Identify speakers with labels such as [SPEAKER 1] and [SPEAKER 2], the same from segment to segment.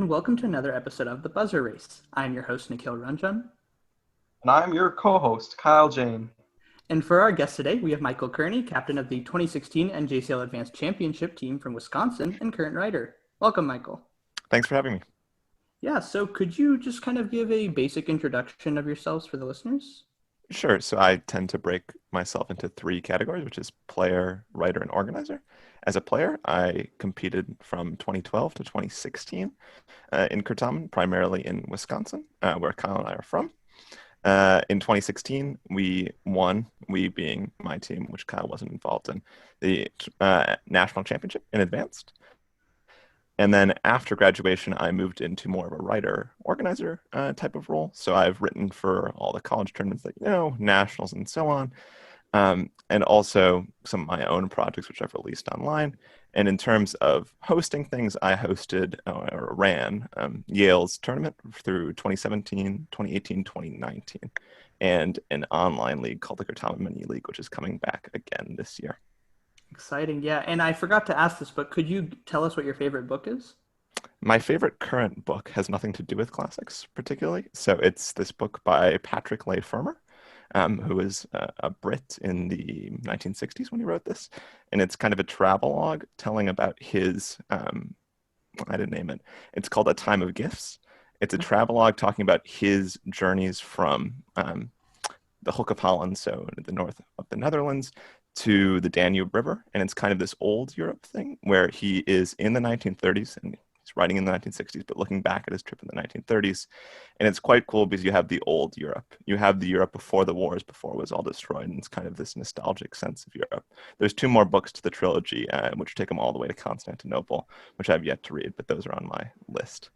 [SPEAKER 1] and welcome to another episode of The Buzzer Race. I'm your host, Nikhil Ranjan.
[SPEAKER 2] And I'm your co-host, Kyle Jane.
[SPEAKER 1] And for our guest today, we have Michael Kearney, captain of the 2016 NJCL Advanced Championship team from Wisconsin and current writer. Welcome, Michael.
[SPEAKER 3] Thanks for having me.
[SPEAKER 1] Yeah, so could you just kind of give a basic introduction of yourselves for the listeners?
[SPEAKER 3] Sure. So I tend to break myself into three categories, which is player, writer, and organizer. As a player, I competed from 2012 to 2016 in Keartamen, primarily in Wisconsin, where Kyle and I are from. In 2016, we won, we being my team, which Kyle wasn't involved in, the national championship in advanced. And then after graduation, I moved into more of a writer organizer type of role. So I've written for all the college tournaments that you know, nationals and so on, and also some of my own projects, which I've released online. And in terms of hosting things, I hosted or ran Yale's tournament through 2017, 2018, 2019, and an online league called the Certamen Mini-League, which is coming back again this year.
[SPEAKER 1] Exciting, yeah. And I forgot to ask this, but could you tell us what your favorite book is?
[SPEAKER 3] My favorite current book has nothing to do with classics particularly. So it's this book by Patrick Leigh Fermor, who is a Brit in the 1960s when he wrote this. And it's kind of a travelogue telling about his, I didn't name it. It's called A Time of Gifts. It's a travelogue talking about his journeys from the Hook of Holland, so the north of the Netherlands, to the Danube River. And it's kind of this old Europe thing where he is in the 1930s and he's writing in the 1960s, but looking back at his trip in the 1930s. And it's quite cool because you have the old Europe. You have the Europe before the wars, before it was all destroyed. And it's kind of this nostalgic sense of Europe. There's two more books to the trilogy, which take them all the way to Constantinople, which I've yet to read, but those are on my list.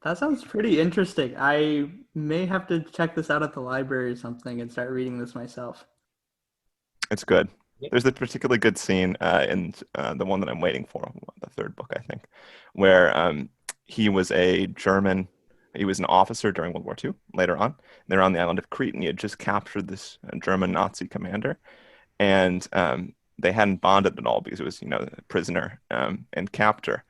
[SPEAKER 1] That sounds pretty interesting. I may have to check this out at the library or something and start reading this myself.
[SPEAKER 3] It's good. There's a particularly good scene in the one that I'm waiting for, the third book, I think, where he was a German, he was an officer during World War II later on. They're on the island of Crete, and he had just captured this German Nazi commander. And they hadn't bonded at all because it was, you know, prisoner and captor.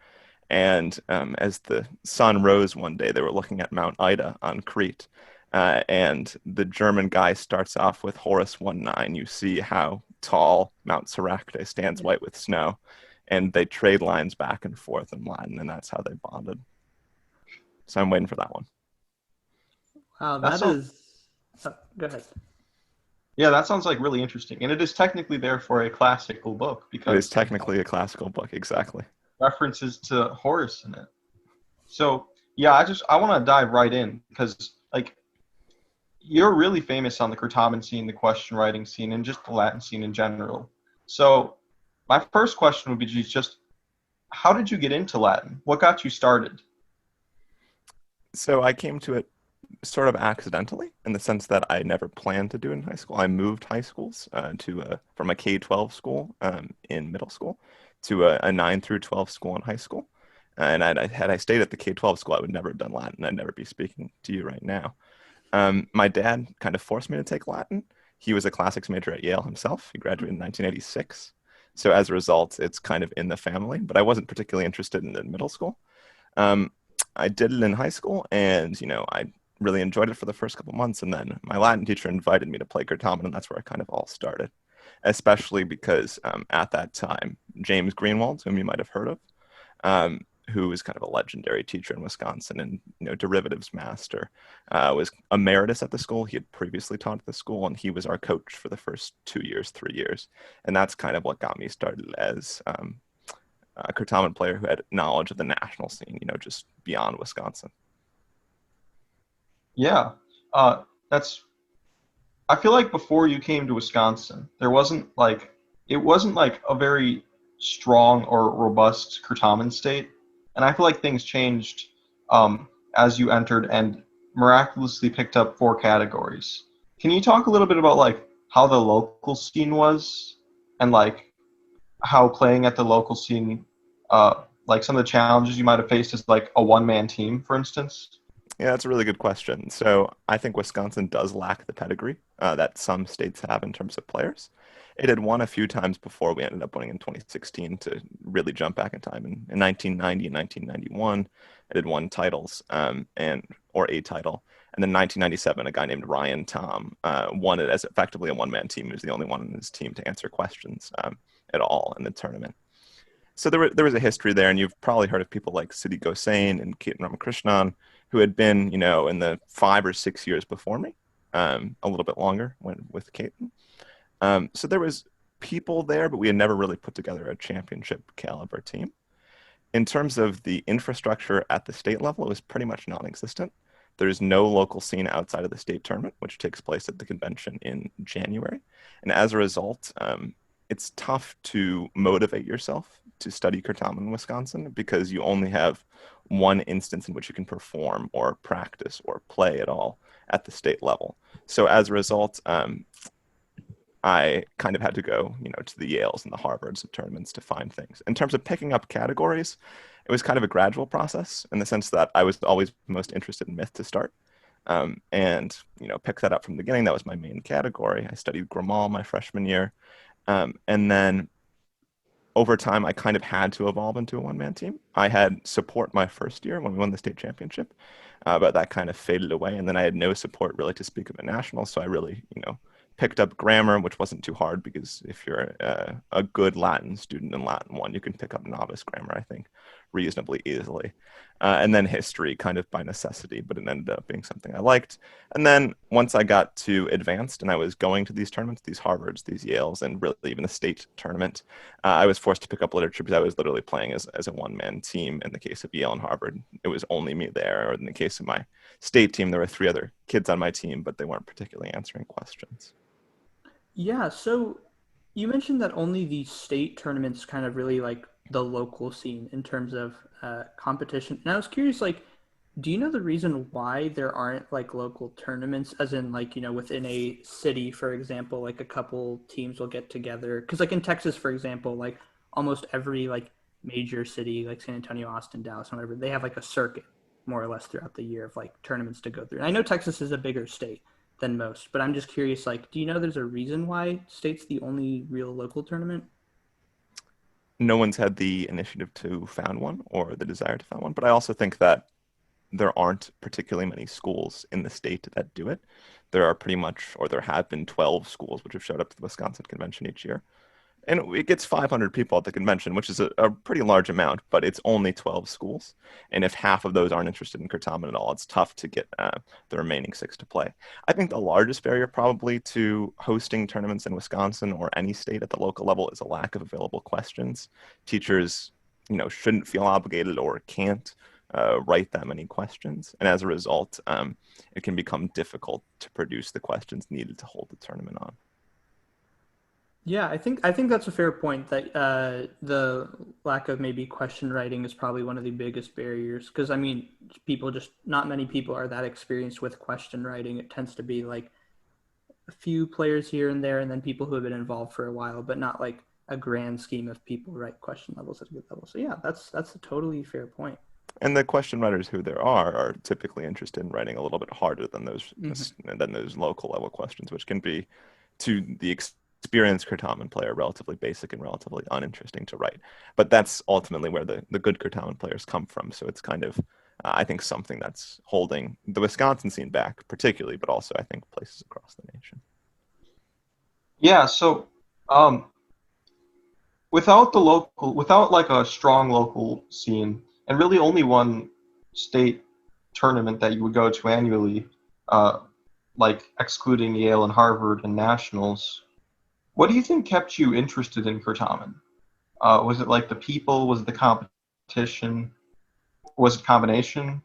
[SPEAKER 3] And as the sun rose one day, they were looking at Mount Ida on Crete. And the German guy starts off with Horus 1-9. You see how tall Mount Soracte stands white with snow. And they trade lines back and forth in Latin, and that's how they bonded. So I'm waiting for that one.
[SPEAKER 1] Wow, go ahead.
[SPEAKER 2] Yeah, that sounds like really interesting. And it is technically therefore a classical book because
[SPEAKER 3] It is technically a classical book, exactly.
[SPEAKER 2] references to Horace in it. So yeah, I want to dive right in because like you're really famous on the Keartamen scene, the question writing scene, and just the Latin scene in general. So my first question would be just how did you get into Latin? What got you started?
[SPEAKER 3] So I came to it sort of accidentally in the sense that I never planned to do it in high school. I moved high schools from a K-12 school in middle school to a 9 through 12 school in high school. And had I stayed at the K-12 school, I would never have done Latin. I'd never be speaking to you right now. My dad kind of forced me to take Latin. He was a classics major at Yale himself. He graduated in 1986. So as a result, it's kind of in the family, but I wasn't particularly interested in it in middle school. I did it in high school, and, you know, I really enjoyed it for the first couple months. And then my Latin teacher invited me to play Keartamen, and that's where it kind of all started, especially because at that time, James Greenwald, whom you might have heard of, who was kind of a legendary teacher in Wisconsin and, you know, derivatives master, was emeritus at the school. He had previously taught at the school, and he was our coach for the first 2 years, 3 years. And that's kind of what got me started as a Keartamen player who had knowledge of the national scene, you know, just beyond Wisconsin.
[SPEAKER 2] Yeah, that's. I feel like before you came to Wisconsin, it wasn't like a very strong or robust Keartamen state, and I feel like things changed as you entered and miraculously picked up 4 categories. Can you talk a little bit about like how the local scene was and like how playing at the local scene, like some of the challenges you might have faced as like a one-man team, for instance?
[SPEAKER 3] Yeah, that's a really good question. So I think Wisconsin does lack the pedigree that some states have in terms of players. It had won a few times before we ended up winning in 2016 to really jump back in time in 1990 and 1991. I did won titles, or a title. And then 1997, a guy named Ryan Tom won it as effectively a one-man team. He was the only one in his team to answer questions at all in the tournament. So there was a history there, and you've probably heard of people like Siddhi Gosain and Ketan Ramakrishnan, who had been, in the 5 or 6 years before me, a little bit longer with Ketan. So there was people there, but we had never really put together a championship caliber team. In terms of the infrastructure at the state level, it was pretty much non-existent. There's no local scene outside of the state tournament, which takes place at the convention in January. And as a result, it's tough to motivate yourself to study Keartamen, Wisconsin, because you only have one instance in which you can perform or practice or play at all at the state level. So as a result, I kind of had to go, to the Yales and the Harvards of tournaments to find things. In terms of picking up categories, it was kind of a gradual process in the sense that I was always most interested in myth to start. And, picked that up from the beginning. That was my main category. I studied Grimal my freshman year. And then over time, I kind of had to evolve into a one-man team. I had support my first year when we won the state championship, but that kind of faded away. And then I had no support really to speak of at nationals. So I really, picked up grammar, which wasn't too hard because if you're a good Latin student in Latin 1, you can pick up novice grammar, I think, reasonably easily. And then history kind of by necessity, but it ended up being something I liked. And then once I got to advanced and I was going to these tournaments, these Harvards, these Yales, and really even the state tournament, I was forced to pick up literature because I was literally playing as a one-man team. In the case of Yale and Harvard, it was only me there. Or in the case of my state team, there were 3 other kids on my team, but they weren't particularly answering questions.
[SPEAKER 1] Yeah, so you mentioned that only the state tournaments kind of really like the local scene in terms of competition. And I was curious, do you know the reason why there aren't like local tournaments, as in within a city, for example, like a couple teams will get together? Because like in Texas, for example, like almost every like major city, like San Antonio, Austin, Dallas, and whatever, they have like a circuit more or less throughout the year of like tournaments to go through. And I know Texas is a bigger state than most, but I'm just curious, do you know there's a reason why state's the only real local tournament?
[SPEAKER 3] No one's had the initiative to found one or the desire to found one, but I also think that there aren't particularly many schools in the state that do it. There are pretty much, or there have been 12 schools which have showed up to the Wisconsin convention each year. And it gets 500 people at the convention, which is a pretty large amount, but it's only 12 schools. And if half of those aren't interested in Keartamen at all, it's tough to get the remaining 6 to play. I think the largest barrier probably to hosting tournaments in Wisconsin or any state at the local level is a lack of available questions. Teachers, shouldn't feel obligated or can't write that many questions. And as a result, it can become difficult to produce the questions needed to hold the tournament on.
[SPEAKER 1] Yeah, I think that's a fair point that the lack of maybe question writing is probably one of the biggest barriers. Because I mean, not many people are that experienced with question writing. It tends to be like a few players here and there, and then people who have been involved for a while, but not like a grand scheme of people write question levels at a good level. So yeah, that's a totally fair point.
[SPEAKER 3] And the question writers who there are typically interested in writing a little bit harder than those local level questions, which can be, to the experienced Keartamen player, relatively basic and relatively uninteresting to write. But that's ultimately where the good Keartamen players come from. So it's kind of, I think, something that's holding the Wisconsin scene back particularly, but also I think places across the nation.
[SPEAKER 2] Yeah, so without like a strong local scene, and really only one state tournament that you would go to annually, like excluding Yale and Harvard and nationals, what do you think kept you interested in Keartamen? Was it like the people? Was it the competition? Was it combination?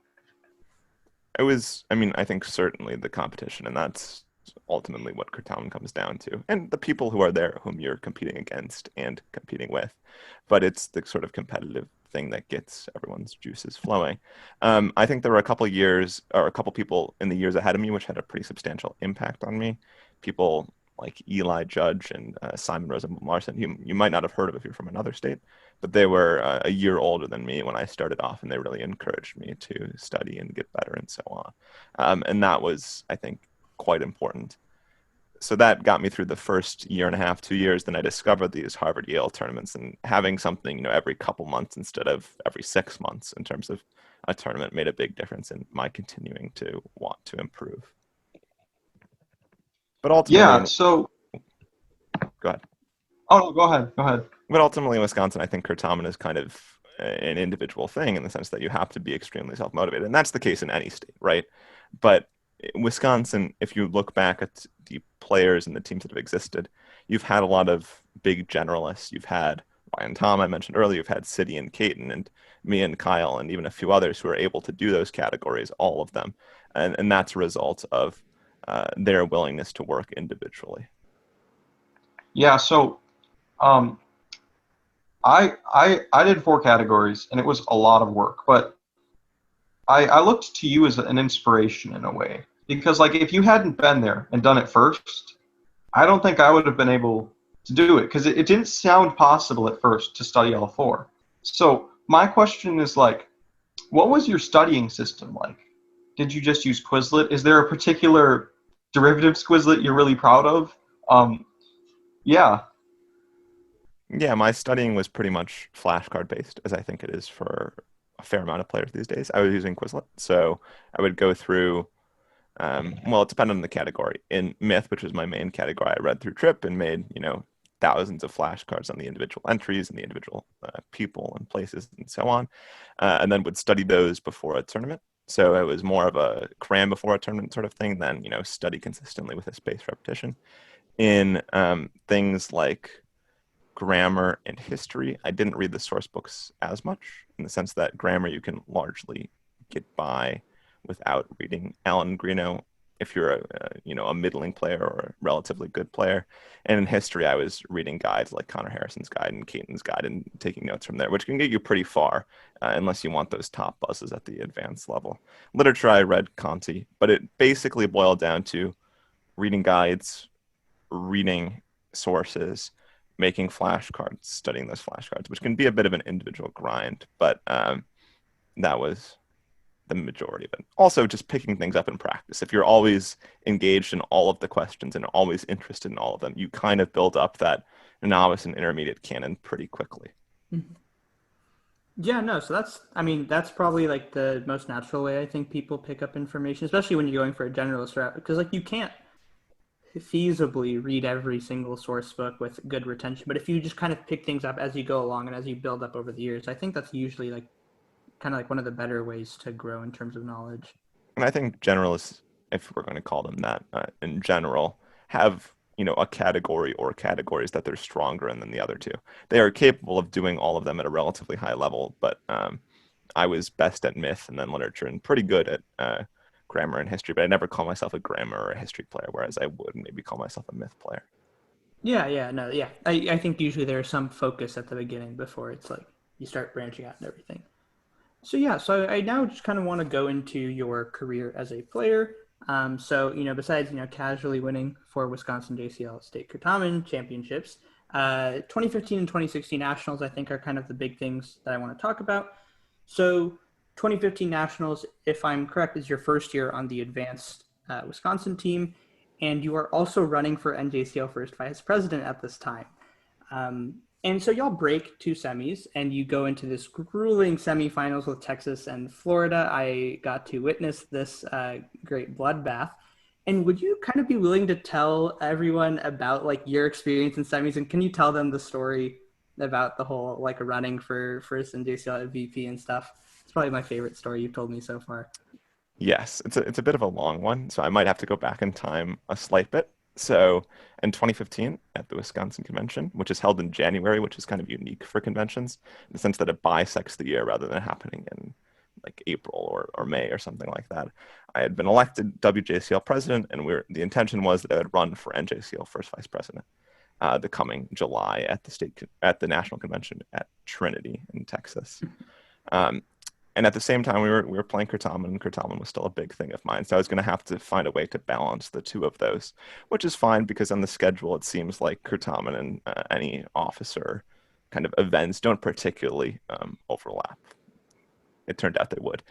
[SPEAKER 3] I think certainly the competition, and that's ultimately what Keartamen comes down to. And the people who are there whom you're competing against and competing with. But it's the sort of competitive thing that gets everyone's juices flowing. I think there were a couple people in the years ahead of me which had a pretty substantial impact on me. People like Eli Judge and Simon Rosenblum Larson. You might not have heard of if you're from another state, but they were a year older than me when I started off, and they really encouraged me to study and get better and so on. And that was, I think, quite important. So that got me through the first year and a half, 2 years. Then I discovered these Harvard Yale tournaments, and having something, every couple months instead of every 6 months in terms of a tournament made a big difference in my continuing to want to improve. But ultimately,
[SPEAKER 2] Yeah. So,
[SPEAKER 3] go ahead.
[SPEAKER 2] oh no, go ahead. Go ahead.
[SPEAKER 3] But ultimately, in Wisconsin, I think Keartamen is kind of an individual thing in the sense that you have to be extremely self-motivated. And that's the case in any state, right? But in Wisconsin, if you look back at the players and the teams that have existed, you've had a lot of big generalists. You've had Ryan Tom, I mentioned earlier. You've had City and Caton and me and Kyle and even a few others who are able to do those categories, all of them. And that's a result of their willingness to work individually.
[SPEAKER 2] Yeah. So, um, I did 4 categories, and it was a lot of work. But I looked to you as an inspiration in a way, because like if you hadn't been there and done it first, I don't think I would have been able to do it, because it didn't sound possible at first to study all 4. So my question is like, what was your studying system like? Did you just use Quizlet? Is there a particular derivatives Quizlet you're really proud of? Yeah.
[SPEAKER 3] Yeah, my studying was pretty much flashcard based, as I think it is for a fair amount of players these days. I was using Quizlet, so I would go through. Well, it depended on the category. In Myth, which was my main category, I read through Trip and made thousands of flashcards on the individual entries and the individual people and places and so on, and then would study those before a tournament. So it was more of a cram before a tournament sort of thing than study consistently with a spaced repetition. In things like grammar and history, I didn't read the source books as much, in the sense that grammar you can largely get by without reading Alan Greeno if you're a middling player or a relatively good player. And in history, I was reading guides like Connor Harrison's guide and Caton's guide and taking notes from there, which can get you pretty far unless you want those top buzzes at the advanced level. Literature, I read Conti, but it basically boiled down to reading guides, reading sources, making flashcards, studying those flashcards, which can be a bit of an individual grind, but that was the majority of it. Also, just picking things up in practice. If you're always engaged in all of the questions and always interested in all of them, you kind of build up that novice and intermediate canon pretty quickly.
[SPEAKER 1] Yeah, no, so that's probably like the most natural way I think people pick up information, especially when you're going for a generalist route, because like you can't feasibly read every single source book with good retention. But if you just kind of pick things up as you go along and as you build up over the years, I think that's usually like kind of like one of the better ways to grow in terms of knowledge.
[SPEAKER 3] And I think generalists, if we're going to call them that in general, have a category or categories that they're stronger in than the other two. They are capable of doing all of them at a relatively high level, but I was best at Myth and then literature and pretty good at grammar and history, but I never call myself a grammar or a history player, whereas I would maybe call myself a Myth player.
[SPEAKER 1] Yeah, no, yeah. I think usually there's some focus at the beginning before it's like you start branching out and everything. So yeah, so I now just kind of want to go into your career as a player. So besides casually winning 4 Wisconsin JCL State Keartamen championships, 2015 and 2016 nationals I think are kind of the big things that I want to talk about. So 2015 nationals, if I'm correct, is your first year on the advanced Wisconsin team, and you are also running for NJCL first vice president at this time. And so y'all break 2 semis and you go into this grueling semifinals with Texas and Florida. I got to witness this great bloodbath. And would you kind of be willing to tell everyone about like your experience in semis, and can you tell them the story about the whole like running for first NJCL VP and stuff? It's probably my favorite story you've told me so far.
[SPEAKER 3] Yes, it's a bit of a long one, so I might have to go back in time a slight bit. So in 2015 at the Wisconsin convention, which is held in January, which is kind of unique for conventions in the sense that it bisects the year rather than happening in like April or May or something like that. I had been elected WJCL president, and the intention was that I would run for NJCL first vice president the coming July at the national convention at Trinity in Texas. And at the same time, we were playing Keartamen, and Keartamen was still a big thing of mine. So I was going to have to find a way to balance the two of those, which is fine because on the schedule, it seems like Keartamen and any officer kind of events don't particularly overlap. It turned out they would.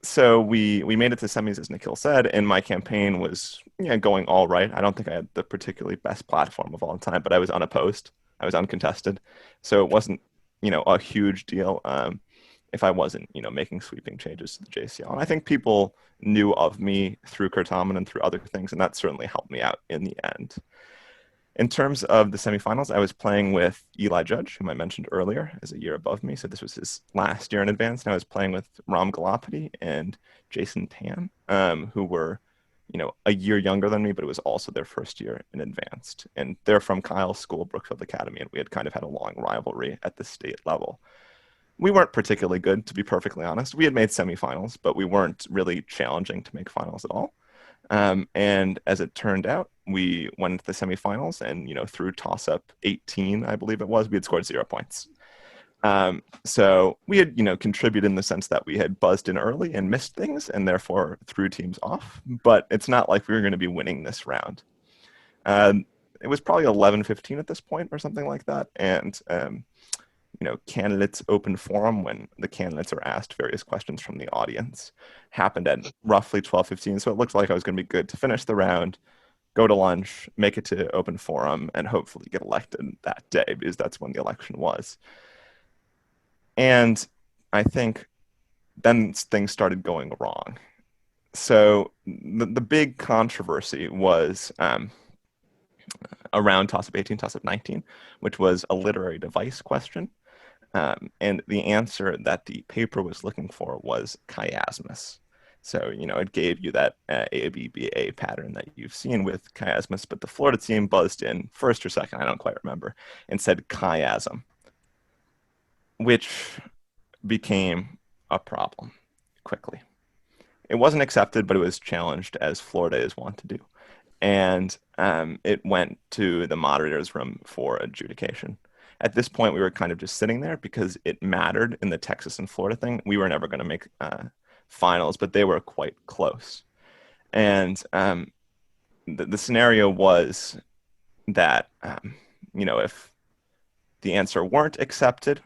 [SPEAKER 3] So we made it to semis, as Nikhil said, and my campaign was going all right. I don't think I had the particularly best platform of all time, but I was unopposed. I was uncontested. So it wasn't, a huge deal. if I wasn't, making sweeping changes to the JCL. And I think people knew of me through Keartamen and through other things, and that certainly helped me out in the end. In terms of the semifinals, I was playing with Eli Judge, whom I mentioned earlier, as a year above me. So this was his last year in advance. And I was playing with Ram Galapati and Jason Tan, who were, a year younger than me, but it was also their first year in advanced. And they're from Kyle's school, Brookfield Academy, and we had kind of had a long rivalry at the state level. We weren't particularly good, to be perfectly honest. We had made semifinals, but we weren't really challenging to make finals at all. And as it turned out, we went into the semifinals, and through toss-up 18, I believe it was, we had scored 0 points. So we had contributed in the sense that we had buzzed in early and missed things, and therefore threw teams off. But it's not like we were going to be winning this round. It was probably 11-15 at this point or something like that, and candidates open forum, when the candidates are asked various questions from the audience, happened at roughly 12:15. So it looked like I was going to be good to finish the round, go to lunch, make it to open forum, and hopefully get elected that day, because that's when the election was. And I think then things started going wrong. So the big controversy was around toss-up 18, toss-up 19, which was a literary device question. And the answer that the paper was looking for was chiasmus. So, it gave you that ABBA pattern that you've seen with chiasmus, but the Florida team buzzed in first or second, I don't quite remember, and said chiasm, which became a problem quickly. It wasn't accepted, but it was challenged, as Florida is wont to do. And it went to the moderator's room for adjudication. At this point, we were kind of just sitting there because it mattered in the Texas and Florida thing. We were never going to make finals, but they were quite close. And the scenario was that, if the answer weren't accepted,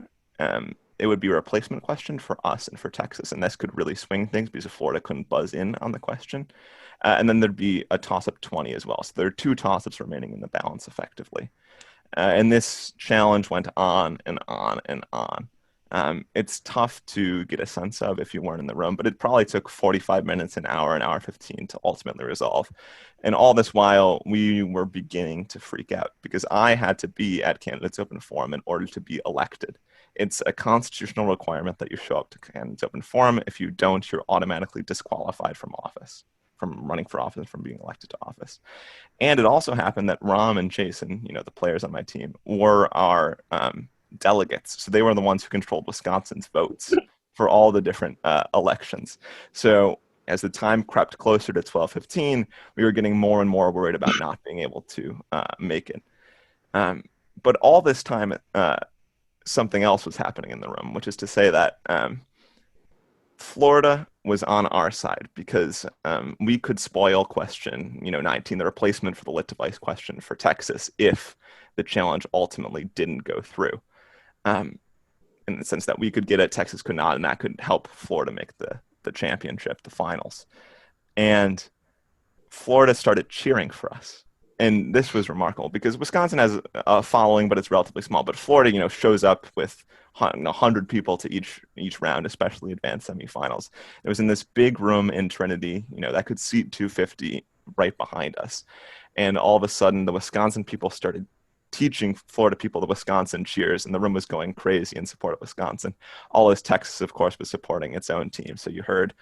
[SPEAKER 3] it would be a replacement question for us and for Texas. And this could really swing things because Florida couldn't buzz in on the question. And then there'd be a toss-up 20 as well. So there are 2 toss-ups remaining in the balance effectively. And this challenge went on and on and on. It's tough to get a sense of if you weren't in the room, but it probably took 45 minutes, an hour 15 to ultimately resolve. And all this while, we were beginning to freak out because I had to be at Candidates Open Forum in order to be elected. It's a constitutional requirement that you show up to Candidates Open Forum. If you don't, you're automatically disqualified from office, from running for office, from being elected to office. And it also happened that Ram and Jason, the players on my team, were our delegates. So they were the ones who controlled Wisconsin's votes for all the different elections. So as the time crept closer to 12:15, we were getting more and more worried about not being able to make it. But all this time, something else was happening in the room, which is to say that Florida was on our side because we could spoil question 19, the replacement for the lit device question for Texas, if the challenge ultimately didn't go through. In the sense that we could get it, Texas could not, and that could help Florida make the championship, the finals. And Florida started cheering for us. And this was remarkable because Wisconsin has a following, but it's relatively small. But Florida, shows up with 100 people to each round, especially advanced semifinals. It was in this big room in Trinity, that could seat 250 right behind us. And all of a sudden, the Wisconsin people started teaching Florida people the Wisconsin cheers, and the room was going crazy in support of Wisconsin. All as Texas, of course, was supporting its own team. So you heard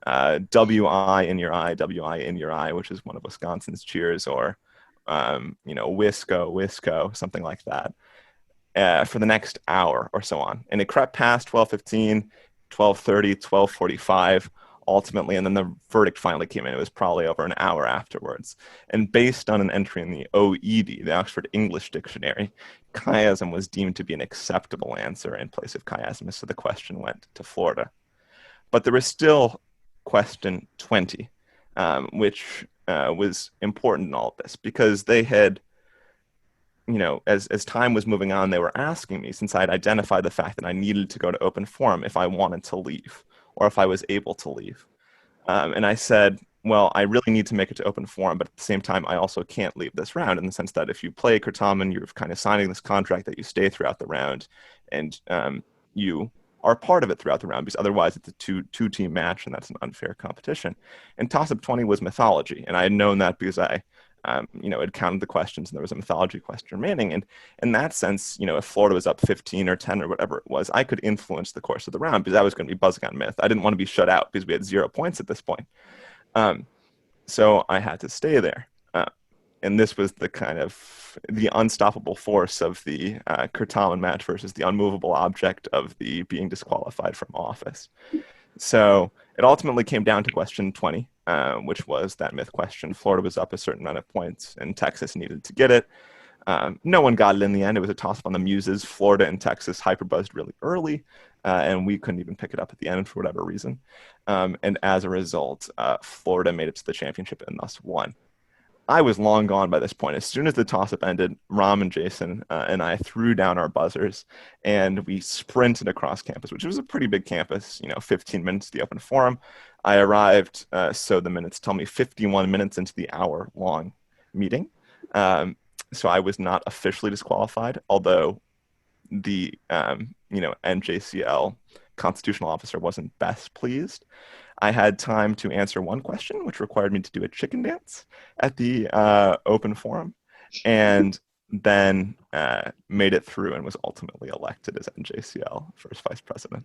[SPEAKER 3] WI in your eye, WI in your eye, which is one of Wisconsin's cheers, or Wisco, something like that, for the next hour or so on. And it crept past 12:15, 12:30, 12:45, ultimately, and then the verdict finally came in. It was probably over an hour afterwards. And based on an entry in the OED, the Oxford English Dictionary, chiasm was deemed to be an acceptable answer in place of chiasmus, so the question went to Florida. But there was still question 20, which was important in all of this, because they had, as time was moving on, they were asking me, since I'd identified the fact that I needed to go to open forum, if I wanted to leave or if I was able to leave. And I said, well, I really need to make it to open forum, but at the same time, I also can't leave this round, in the sense that if you play Keartamen, you're kind of signing this contract that you stay throughout the round, and you are part of it throughout the round, because otherwise it's a two-team match, and that's an unfair competition. And toss-up 20 was mythology, and I had known that because I had counted the questions, and there was a mythology question remaining. And in that sense, if Florida was up 15 or 10 or whatever it was, I could influence the course of the round because I was going to be buzzing on myth. I didn't want to be shut out because we had 0 points at this point. So I had to stay there. And this was the unstoppable force of the Keartamen match versus the unmovable object of the being disqualified from office. So it ultimately came down to question 20, which was that myth question. Florida was up a certain amount of points, and Texas needed to get it. No one got it in the end. It was a toss-up on the muses. Florida and Texas hyperbuzzed really early, and we couldn't even pick it up at the end for whatever reason. And as a result, Florida made it to the championship and thus won. I was long gone by this point. As soon as the toss-up ended, Ram and Jason and I threw down our buzzers, and we sprinted across campus, which was a pretty big campus, 15 minutes to the open forum. I arrived, so the minutes tell me, 51 minutes into the hour-long meeting. So I was not officially disqualified, although the, NJCL constitutional officer wasn't best pleased. I had time to answer one question, which required me to do a chicken dance at the open forum, and then made it through and was ultimately elected as NJCL first vice president.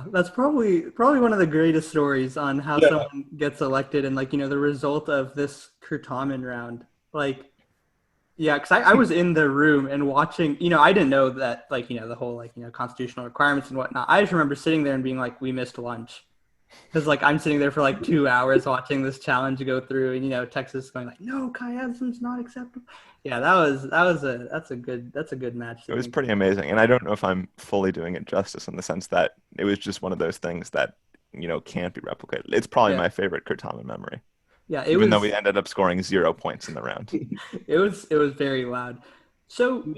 [SPEAKER 1] That's probably one of the greatest stories on how someone gets elected, and the result of this Keartamen round. Because I was in the room and watching. I didn't know that the whole constitutional requirements and whatnot. I just remember sitting there and being like, we missed lunch. Because I'm sitting there for 2 hours watching this challenge go through, and Texas going no, chiasm's not acceptable. Yeah, that's a good match.
[SPEAKER 3] It was pretty amazing, and I don't know if I'm fully doing it justice in the sense that it was just one of those things that can't be replicated. It's probably my favorite Keartamen memory.
[SPEAKER 1] Yeah,
[SPEAKER 3] even though we ended up scoring 0 points in the round.
[SPEAKER 1] It was very loud. So,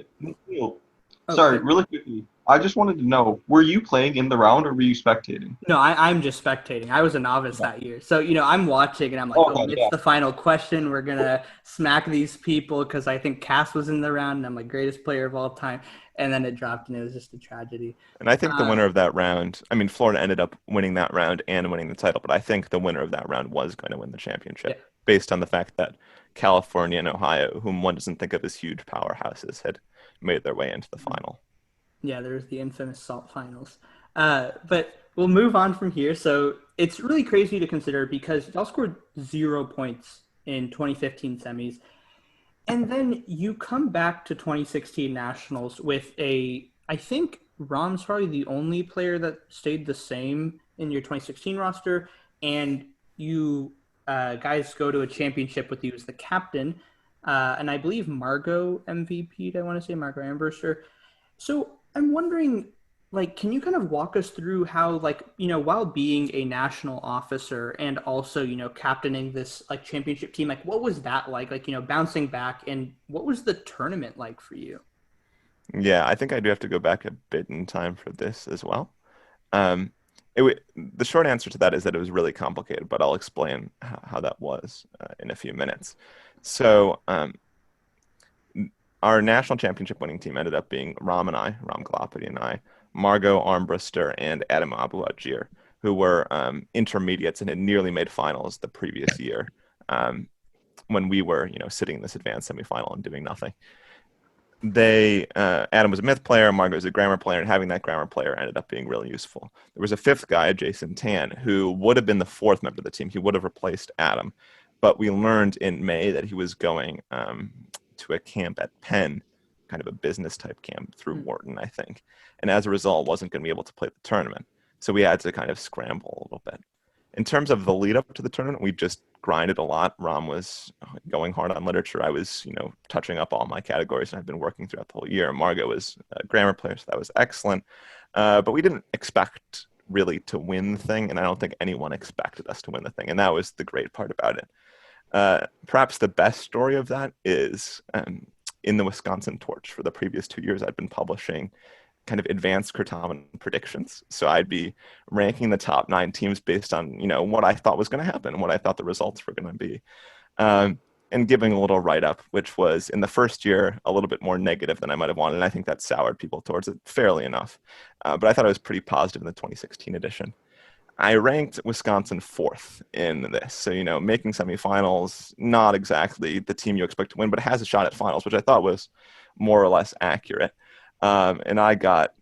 [SPEAKER 2] sorry, really quickly. I just wanted to know, were you playing in the round or were you spectating?
[SPEAKER 1] No, I'm just spectating. I was a novice that year. So, I'm watching and I'm like, it's the final question. We're going to smack these people because I think Cass was in the round and I'm like greatest player of all time. And then it dropped and it was just a tragedy.
[SPEAKER 3] And I think the winner of that round, Florida ended up winning that round and winning the title, but I think the winner of that round was going to win the championship based on the fact that California and Ohio, whom one doesn't think of as huge powerhouses, had made their way into the final.
[SPEAKER 1] Yeah, there's the infamous SALT finals. But we'll move on from here. So it's really crazy to consider because y'all scored 0 points in 2015 semis. And then you come back to 2016 Nationals with I think Rom's probably the only player that stayed the same in your 2016 roster. And you guys go to a championship with you as the captain. And I believe Margot MVP'd, I want to say, Margot Amberster. So I'm wondering, can you kind of walk us through how, while being a national officer and also, captaining this championship team, what was that like, bouncing back, and what was the tournament like for you?
[SPEAKER 3] Yeah, I think I do have to go back a bit in time for this as well. The short answer to that is that it was really complicated, but I'll explain how that was in a few minutes. So, our national championship winning team ended up being Ram Galapati and I, Margot Armbruster, and Adam Abu-Ajir, who were intermediates and had nearly made finals the previous year when we were, sitting in this advanced semifinal and doing nothing. Adam was a myth player, Margot was a grammar player, and having that grammar player ended up being really useful. There was a fifth guy, Jason Tan, who would have been the fourth member of the team. He would have replaced Adam, but we learned in May that he was going to a camp at Penn, kind of a business type camp through Wharton, I think. And as a result, wasn't going to be able to play the tournament. So we had to kind of scramble a little bit. In terms of the lead up to the tournament, we just grinded a lot. Ram was going hard on literature. I was, touching up all my categories, and I've been working throughout the whole year. Margot was a grammar player, so that was excellent. But we didn't expect really to win the thing, and I don't think anyone expected us to win the thing. And that was the great part about it. Perhaps the best story of that is in the Wisconsin Torch. For the previous 2 years, I'd been publishing kind of advanced Keartamen predictions. So I'd be ranking the top 9 teams based on, what I thought was going to happen and what I thought the results were going to be. and giving a little write-up, which was in the first year a little bit more negative than I might have wanted, and I think that soured people towards it fairly enough. But I thought it was pretty positive in the 2016 edition. I ranked Wisconsin 4th in this. So, making semifinals, not exactly the team you expect to win, but it has a shot at finals, which I thought was more or less accurate. And I got,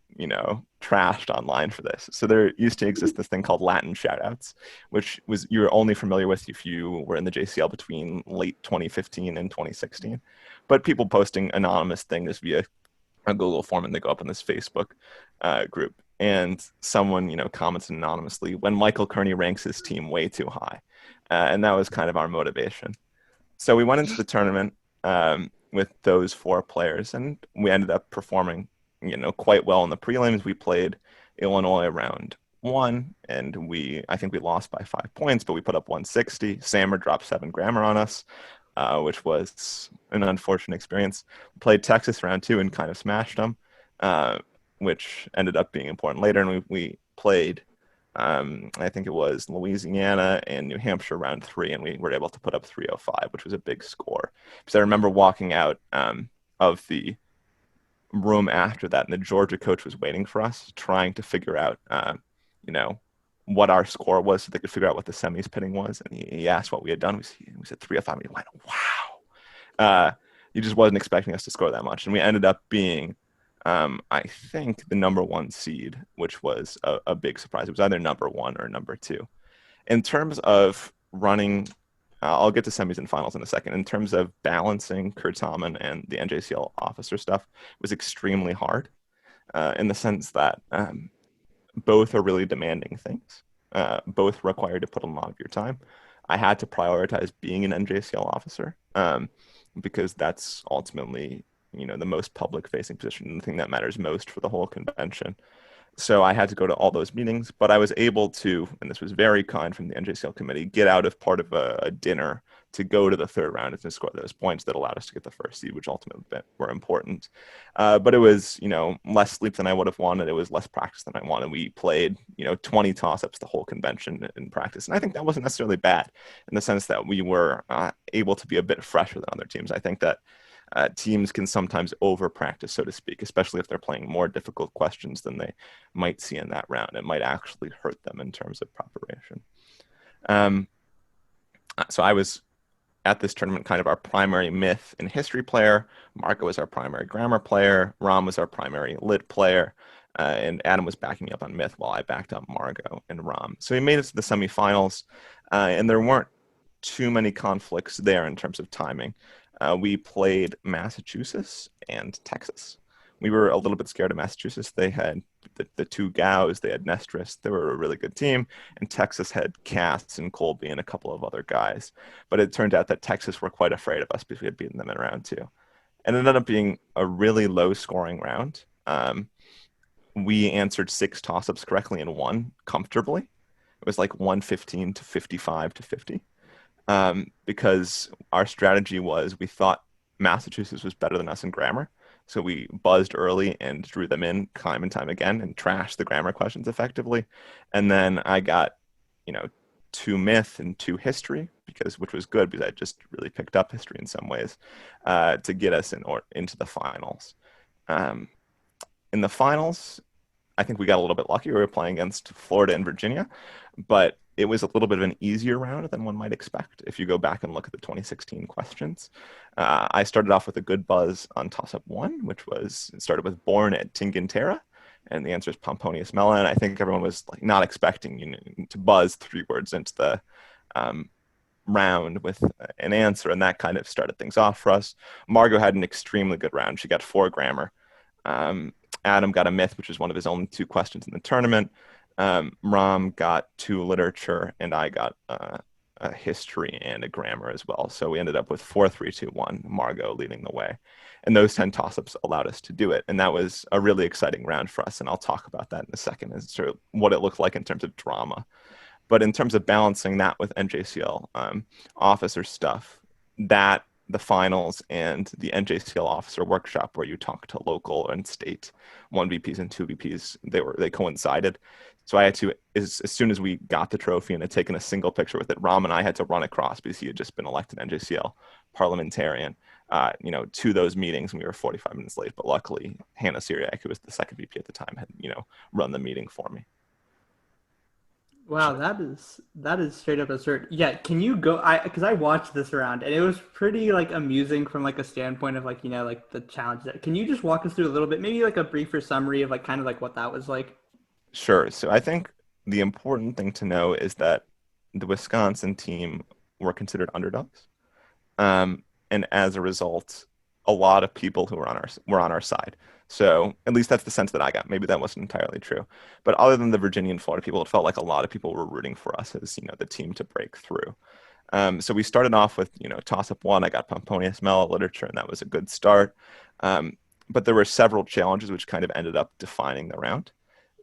[SPEAKER 3] trashed online for this. So there used to exist this thing called Latin shoutouts, which was you were only familiar with if you were in the JCL between late 2015 and 2016. But people posting anonymous things via a Google form, and they go up in this Facebook group. And someone, comments anonymously when Michael Kearney ranks his team way too high. And that was kind of our motivation. So we went into the tournament with those 4 players, and we ended up performing, quite well in the prelims. We played Illinois round 1, and I think we lost by 5 points, but we put up 160. Sammer dropped 7 grammar on us, which was an unfortunate experience. We played Texas round 2 and kind of smashed them, which ended up being important later. And we played, I think it was Louisiana and New Hampshire round 3, and we were able to put up 305, which was a big score. Because I remember walking out of the room after that, and the Georgia coach was waiting for us, trying to figure out, what our score was so they could figure out what the semis pitting was. And he asked what we had done. We said 305, and he went, wow. He just wasn't expecting us to score that much. And we ended up being, I think, the number 1 seed, which was a big surprise. It was either number 1 or number 2. In terms of running, I'll get to semis and finals in a second. In terms of balancing Keartamen and the NJCL officer stuff, it was extremely hard in the sense that both are really demanding things. Both require you to put a lot of your time. I had to prioritize being an NJCL officer because that's ultimately the most public facing position and the thing that matters most for the whole convention. So I had to go to all those meetings, but I was able to, and this was very kind from the NJCL committee, get out of part of a dinner to go to the 3rd round and to score those points that allowed us to get the 1st seed, which ultimately were important. But it was, less sleep than I would have wanted. It was less practice than I wanted. We played, 20 toss-ups the whole convention in practice. And I think that wasn't necessarily bad in the sense that we were able to be a bit fresher than other teams. I think that teams can sometimes over-practice, so to speak, especially if they're playing more difficult questions than they might see in that round. It might actually hurt them in terms of preparation. So I was at this tournament kind of our primary myth and history player. Marco was our primary grammar player. Ram was our primary lit player. And Adam was backing me up on myth while I backed up Margot and Ram. So we made it to the semifinals, and there weren't too many conflicts there in terms of timing. We played Massachusetts and Texas. We were a little bit scared of Massachusetts. They had the 2 Gows. They had Nestris. They were a really good team. And Texas had Cass and Colby and a couple of other guys. But it turned out that Texas were quite afraid of us because we had beaten them in round 2. And it ended up being a really low-scoring round. We answered 6 toss-ups correctly and won comfortably. It was like 115 to 55 to 50. Because our strategy was we thought Massachusetts was better than us in grammar. So we buzzed early and drew them in time and time again and trashed the grammar questions effectively. And then I got, 2 myth and 2 history, which was good because I just really picked up history in some ways to get us into the finals. In the finals, I think we got a little bit lucky. We were playing against Florida and Virginia, but it was a little bit of an easier round than one might expect if you go back and look at the 2016 questions. I started off with a good buzz on toss-up 1, which started with born at Tingantera, and the answer is Pomponius Mela. And I think everyone was not expecting to buzz 3 words into the round with an answer, and that kind of started things off for us. Margot had an extremely good round. She got 4 grammar. Adam got a myth, which was one of his only 2 questions in the tournament. Ram got 2 literature, and I got a history and a grammar as well. So we ended up with 4-3-2-1, Margot leading the way. And those 10 toss-ups allowed us to do it. And that was a really exciting round for us. And I'll talk about that in a second, as sort of what it looked like in terms of drama. But in terms of balancing that with NJCL officer stuff, that the finals and the NJCL officer workshop where you talk to local and state 1VPs and 2VPs. They coincided. So I had to, as soon as we got the trophy and had taken a single picture with it, Ram and I had to run across because he had just been elected NJCL parliamentarian, to those meetings, and we were 45 minutes late. But luckily, Hannah Syriac, who was the second VP at the time, had run the meeting for me.
[SPEAKER 1] Wow, that is straight up absurd. Yeah, can you go? Because I watched this round and it was pretty like amusing from like a standpoint of like like the challenge. Can you just walk us through a little bit, maybe like a briefer summary of like kind of like what that was like?
[SPEAKER 3] Sure. So I think the important thing to know is that the Wisconsin team were considered underdogs, and as a result, a lot of people who were on our side. So at least that's the sense that I got. Maybe that wasn't entirely true, but other than the Virginia and Florida people, it felt like a lot of people were rooting for us as the team to break through. So we started off with toss-up one. I got Pomponius Mela literature, and that was a good start. But there were several challenges which kind of ended up defining the round.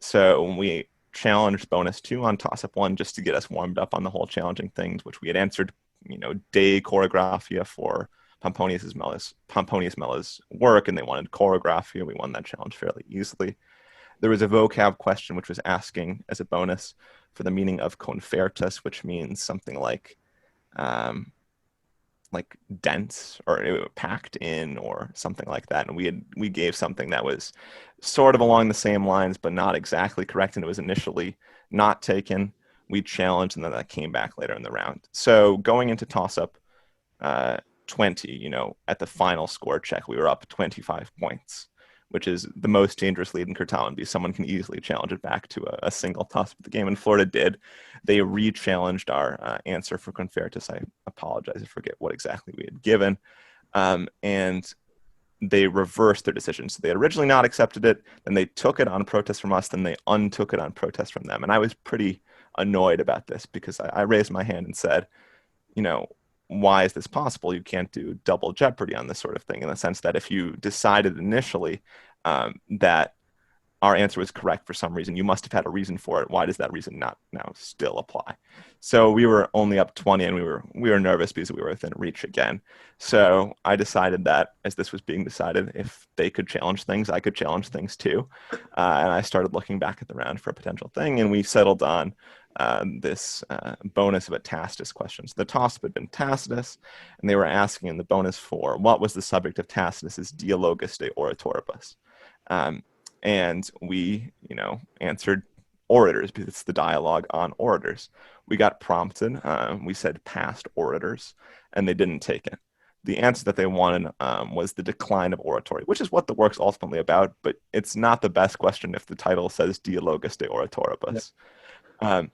[SPEAKER 3] So we challenged bonus two on toss-up one just to get us warmed up on the whole challenging things, which we had answered, day choreographia for Pomponius Mela's work, and they wanted choreographia. We won that challenge fairly easily. There was a vocab question which was asking as a bonus for the meaning of confertus, which means something like dense or packed in or something like that. And we gave something that was sort of along the same lines, but not exactly correct. And it was initially not taken. We challenged, and then that came back later in the round. So going into toss-up 20, at the final score check, we were up 25 points, which is the most dangerous lead in Keartamen because someone can easily challenge it back to a single toss of the game. And Florida did. They re-challenged our answer for confertus. I apologize, I forget what exactly we had given. And they reversed their decision. So they had originally not accepted it, then they took it on protest from us, then they untook it on protest from them. And I was pretty annoyed about this because I raised my hand and said, why is this possible? You can't do double jeopardy on this sort of thing, in the sense that if you decided initially that our answer was correct for some reason, you must have had a reason for it. Why does that reason not now still apply? So we were only up 20, and we were nervous because we were within reach again. So I decided that as this was being decided, if they could challenge things, I could challenge things too. And I started looking back at the round for a potential thing, and we settled on this bonus of a Tacitus question. So the toss had been Tacitus, and they were asking in the bonus for what was the subject of Tacitus's Dialogus de Oratoribus. And we, answered orators because it's the dialogue on orators. We got prompted. We said past orators, and they didn't take it. The answer that they wanted was the decline of oratory, which is what the work's ultimately about, but it's not the best question if the title says Dialogus de Oratoribus. Yep.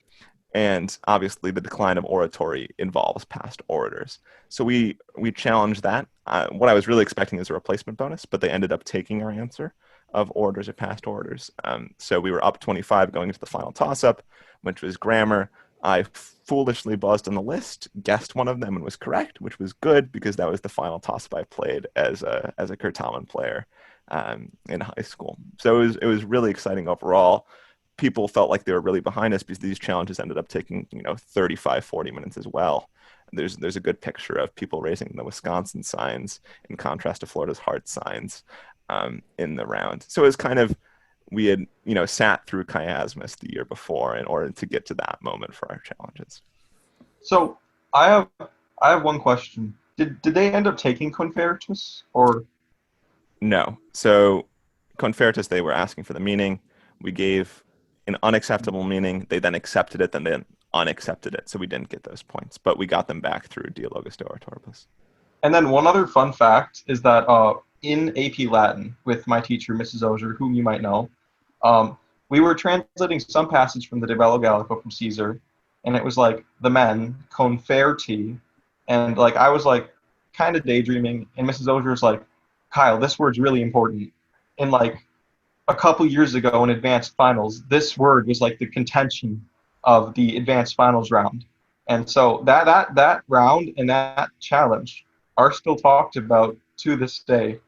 [SPEAKER 3] And obviously the decline of oratory involves past orators. So we challenged that. What I was really expecting is a replacement bonus, but they ended up taking our answer of orators or past orators. So we were up 25 going into the final toss-up, which was grammar. I foolishly buzzed on the list, guessed one of them, and was correct, which was good because that was the final toss-up I played as a Keartamen player in high school. So it was really exciting overall. People felt like they were really behind us because these challenges ended up taking 35, 40 minutes as well. There's a good picture of people raising the Wisconsin signs in contrast to Florida's heart signs in the round. So it was kind of, we had sat through chiasmus the year before in order to get to that moment for our challenges.
[SPEAKER 2] So I have one question. Did they end up taking confertus or?
[SPEAKER 3] No. So confertus, they were asking for the meaning. We gave an unacceptable meaning. They then accepted it, then they unaccepted it. So we didn't get those points, but we got them back through Dialogus de Oratoribus.
[SPEAKER 2] And then one other fun fact is that in AP Latin with my teacher, Mrs. Ozier, whom you might know, we were translating some passage from the De Bello Gallico from Caesar, and it was like the men conferti, and like I was like kind of daydreaming, and Mrs. Ozier was like, Kyle, this word's really important. And like a couple years ago in advanced finals, this word was like the contention of the advanced finals round. And so that round and that challenge are still talked about to this day.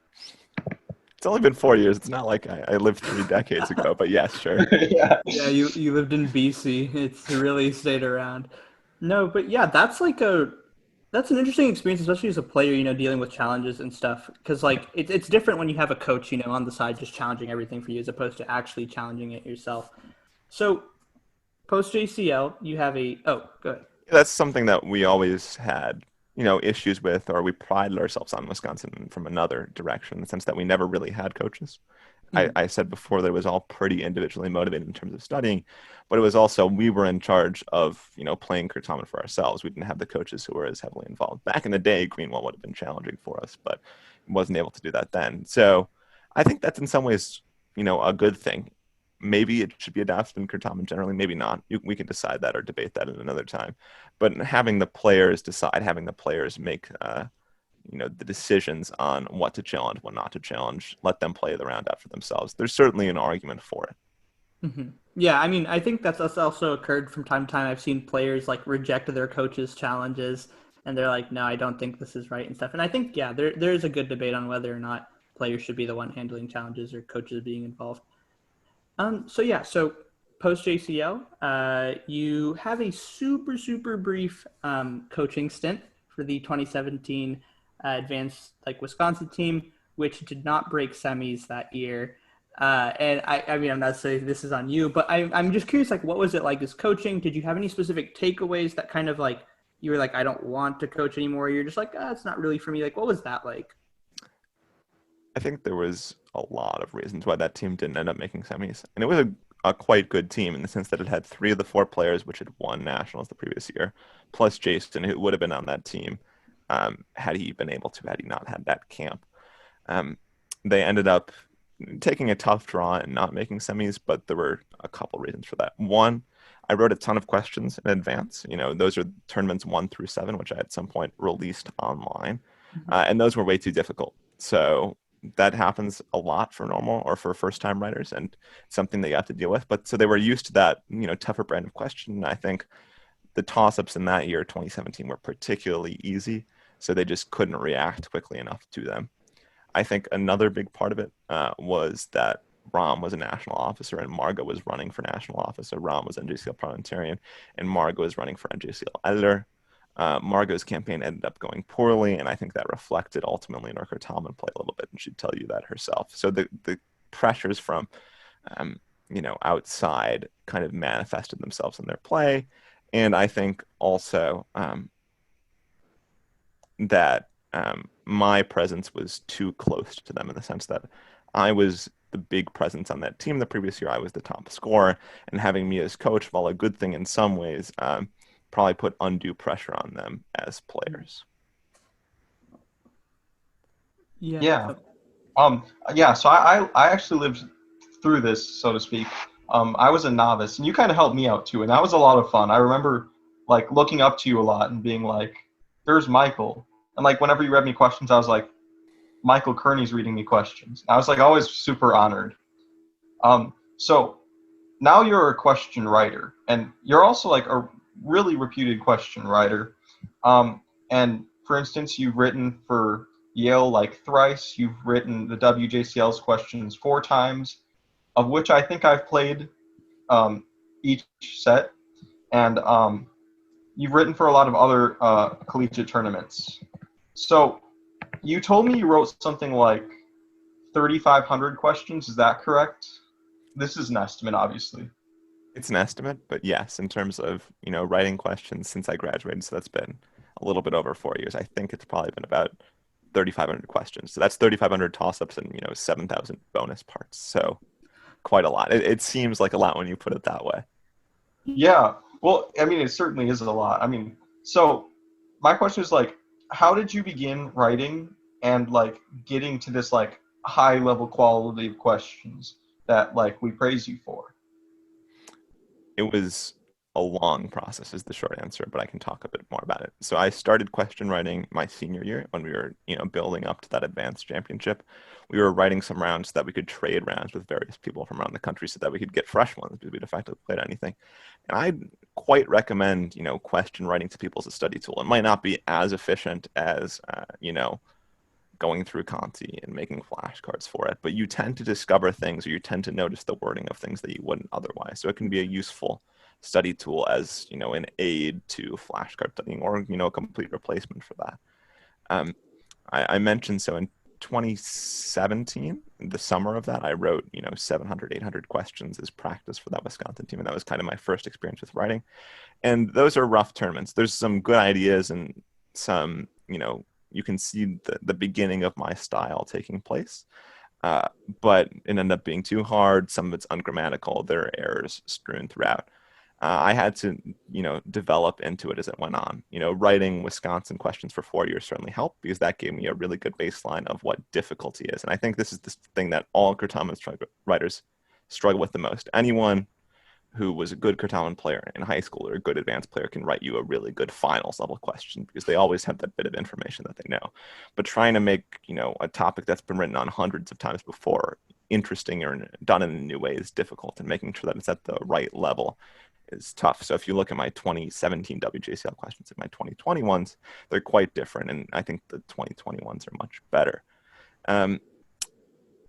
[SPEAKER 3] It's only been 4 years. It's not like I lived 3 decades ago, but yes, sure.
[SPEAKER 1] Yeah, you lived in BC. It's really stayed around. No, but yeah, that's That's an interesting experience, especially as a player, dealing with challenges and stuff. Because like it's different when you have a coach, on the side just challenging everything for you, as opposed to actually challenging it yourself. So post JCL, you have a go ahead.
[SPEAKER 3] That's something that we always had, issues with, or we prided ourselves on Wisconsin from another direction, in the sense that we never really had coaches.
[SPEAKER 1] Mhm.
[SPEAKER 3] I said before that it was all pretty individually motivated in terms of studying, but it was also we were in charge of, playing Keartamen for ourselves. We didn't have the coaches who were as heavily involved. Back in the day, Greenwell would have been challenging for us, but wasn't able to do that then. So I think that's in some ways, a good thing. Maybe it should be adopted in Keartamen generally, maybe not. We can decide that or debate that at another time. But having the players decide, having the players make the decisions on what to challenge, what not to challenge, let them play the round after themselves. There's certainly an argument for it.
[SPEAKER 1] Yeah, I mean, I think that's also occurred from time to time. I've seen players like reject their coaches' challenges, and they're like, "No, I don't think this is right" and stuff. And I think, yeah, there is a good debate on whether or not players should be the one handling challenges or coaches being involved. So yeah, so post JCL, you have a super brief coaching stint for the 2017 advanced like Wisconsin team, which did not break semis that year. And I mean, I'm not saying this is on you, but I'm just curious, like, what was it like as coaching? Did you have any specific takeaways that kind of like you were like, I don't want to coach anymore? You're just like, it's not really for me. Like, what was that like?
[SPEAKER 3] I think there was a lot of reasons why that team didn't end up making semis. And it was a quite good team in the sense that it had three of the four players which had won nationals the previous year, plus Jason, who would have been on that team had he been able to, had he not had that camp. Um, they ended up taking a tough draw and not making semis, but there were a couple reasons for that. One, I wrote a ton of questions in advance. Those are tournaments 1 through 7, which I at some point released online, and those were way too difficult. So that happens a lot for normal or for first-time writers, and something that you have to deal with. But so they were used to that, tougher brand of question. And I think the toss-ups in that year, 2017, were particularly easy, so they just couldn't react quickly enough to them. I think another big part of it was that Rom was a national officer and Margot was running for national office. So Rom was NJCL parliamentarian and Margot was running for NJCL editor. Margot's campaign ended up going poorly, and I think that reflected ultimately in her Keartamen play a little bit, and she'd tell you that herself. So the pressures from outside kind of manifested themselves in their play, and I think also that my presence was too close to them in the sense that I was the big presence on that team the previous year. I was the top scorer, and having me as coach, while a good thing in some ways, probably put undue pressure on them as players.
[SPEAKER 1] Yeah.
[SPEAKER 2] Yeah. Yeah. So I actually lived through this, so to speak. I was a novice, and you kind of helped me out too, and that was a lot of fun. I remember like looking up to you a lot and being like, "There's Michael," and like whenever you read me questions, I was like, "Michael Kearney's reading me questions." I was like always super honored. So now you're a question writer, and you're also like a really reputed question writer. And for instance, you've written for Yale like thrice. You've written the WJCL's questions 4 times, of which I think I've played each set. And you've written for a lot of other collegiate tournaments. So you told me you wrote something like 3,500 questions. Is that correct? This is an estimate, obviously.
[SPEAKER 3] It's an estimate, but yes, in terms of, writing questions since I graduated, so that's been a little bit over 4 years. I think it's probably been about 3,500 questions. So that's 3,500 toss-ups and, 7,000 bonus parts. So quite a lot. It seems like a lot when you put it that way.
[SPEAKER 2] Yeah. Well, I mean, it certainly is a lot. I mean, so my question is like, how did you begin writing and like getting to this like high level quality of questions that like we praise you for?
[SPEAKER 3] It was a long process is the short answer, but I can talk a bit more about it. So I started question writing my senior year when we were, building up to that advanced championship. We were writing some rounds so that we could trade rounds with various people from around the country so that we could get fresh ones because we'd effectively played anything. And I quite recommend, question writing to people as a study tool. It might not be as efficient as, going through Conti and making flashcards for it, but you tend to discover things or you tend to notice the wording of things that you wouldn't otherwise. So it can be a useful study tool as, an aid to flashcard studying or, a complete replacement for that. I mentioned, so in 2017, the summer of that, I wrote, 700, 800 questions as practice for that Wisconsin team. And that was kind of my first experience with writing. And those are rough tournaments. There's some good ideas and some, you can see the beginning of my style taking place. But it ended up being too hard. Some of it's ungrammatical. There are errors strewn throughout. I had to, develop into it as it went on. Writing Wisconsin questions for 4 years certainly helped because that gave me a really good baseline of what difficulty is. And I think this is the thing that all Keartamen writers struggle with the most. Anyone who was a good Keartamen player in high school or a good advanced player can write you a really good finals level question because they always have that bit of information that they know. But trying to make, a topic that's been written on hundreds of times before interesting or done in a new way is difficult, and making sure that it's at the right level is tough. So if you look at my 2017 WJCL questions and my 2020 ones, they're quite different. And I think the 2020 ones are much better.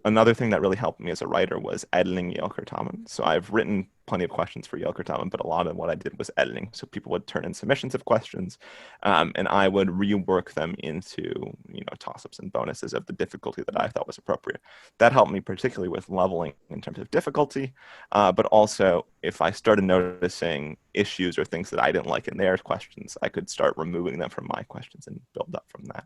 [SPEAKER 3] Another thing that really helped me as a writer was editing Yale Keartamen. So I've written plenty of questions for Yale Keartamen, but a lot of what I did was editing. So people would turn in submissions of questions, and I would rework them into, toss-ups and bonuses of the difficulty that I thought was appropriate. That helped me particularly with leveling in terms of difficulty, but also if I started noticing issues or things that I didn't like in their questions, I could start removing them from my questions and build up from that.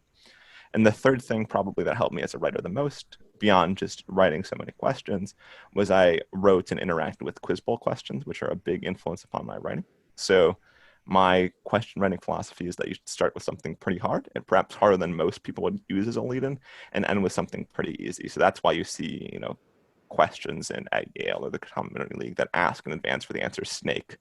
[SPEAKER 3] And the third thing probably that helped me as a writer the most, beyond just writing so many questions, was I wrote and interacted with quiz bowl questions, which are a big influence upon my writing. So my question writing philosophy is that you should start with something pretty hard, and perhaps harder than most people would use as a lead-in, and end with something pretty easy. So that's why you see, questions at Yale or the Certamen Mini-League that ask in advance for the answer snake,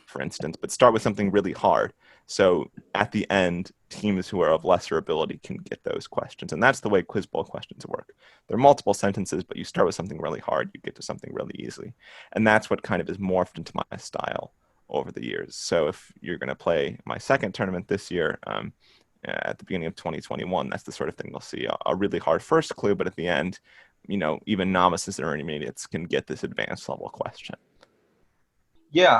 [SPEAKER 3] for instance, but start with something really hard. So at the end, teams who are of lesser ability can get those questions. And that's the way quiz bowl questions work. There are multiple sentences, but you start with something really hard, you get to something really easily. And that's what kind of is morphed into my style over the years. So if you're going to play my second tournament this year, at the beginning of 2021, that's the sort of thing you'll see. A really hard first clue, but at the end, even novices or intermediates can get this advanced level question.
[SPEAKER 2] Yeah,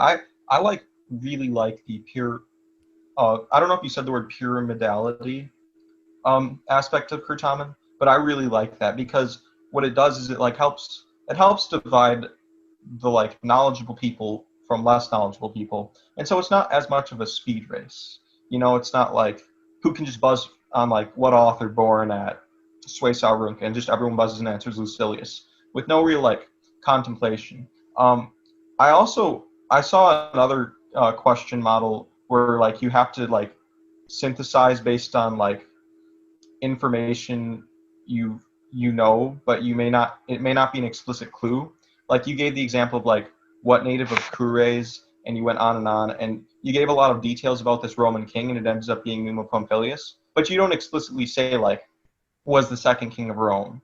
[SPEAKER 2] I really like the pure. I don't know if you said the word pyramidality aspect of Keartamen, but I really like that because what it does is it helps divide the knowledgeable people from less knowledgeable people, and so it's not as much of a speed race. It's not like who can just buzz on what author born at Sway Sauerbrunke and just everyone buzzes and answers Lucilius with no real contemplation. I saw another question model where you have to synthesize based on information but it may not be an explicit clue. Like you gave the example of what native of Cures, and you went on, and you gave a lot of details about this Roman king, and it ends up being Numa Pompilius, but you don't explicitly say was the second king of Rome,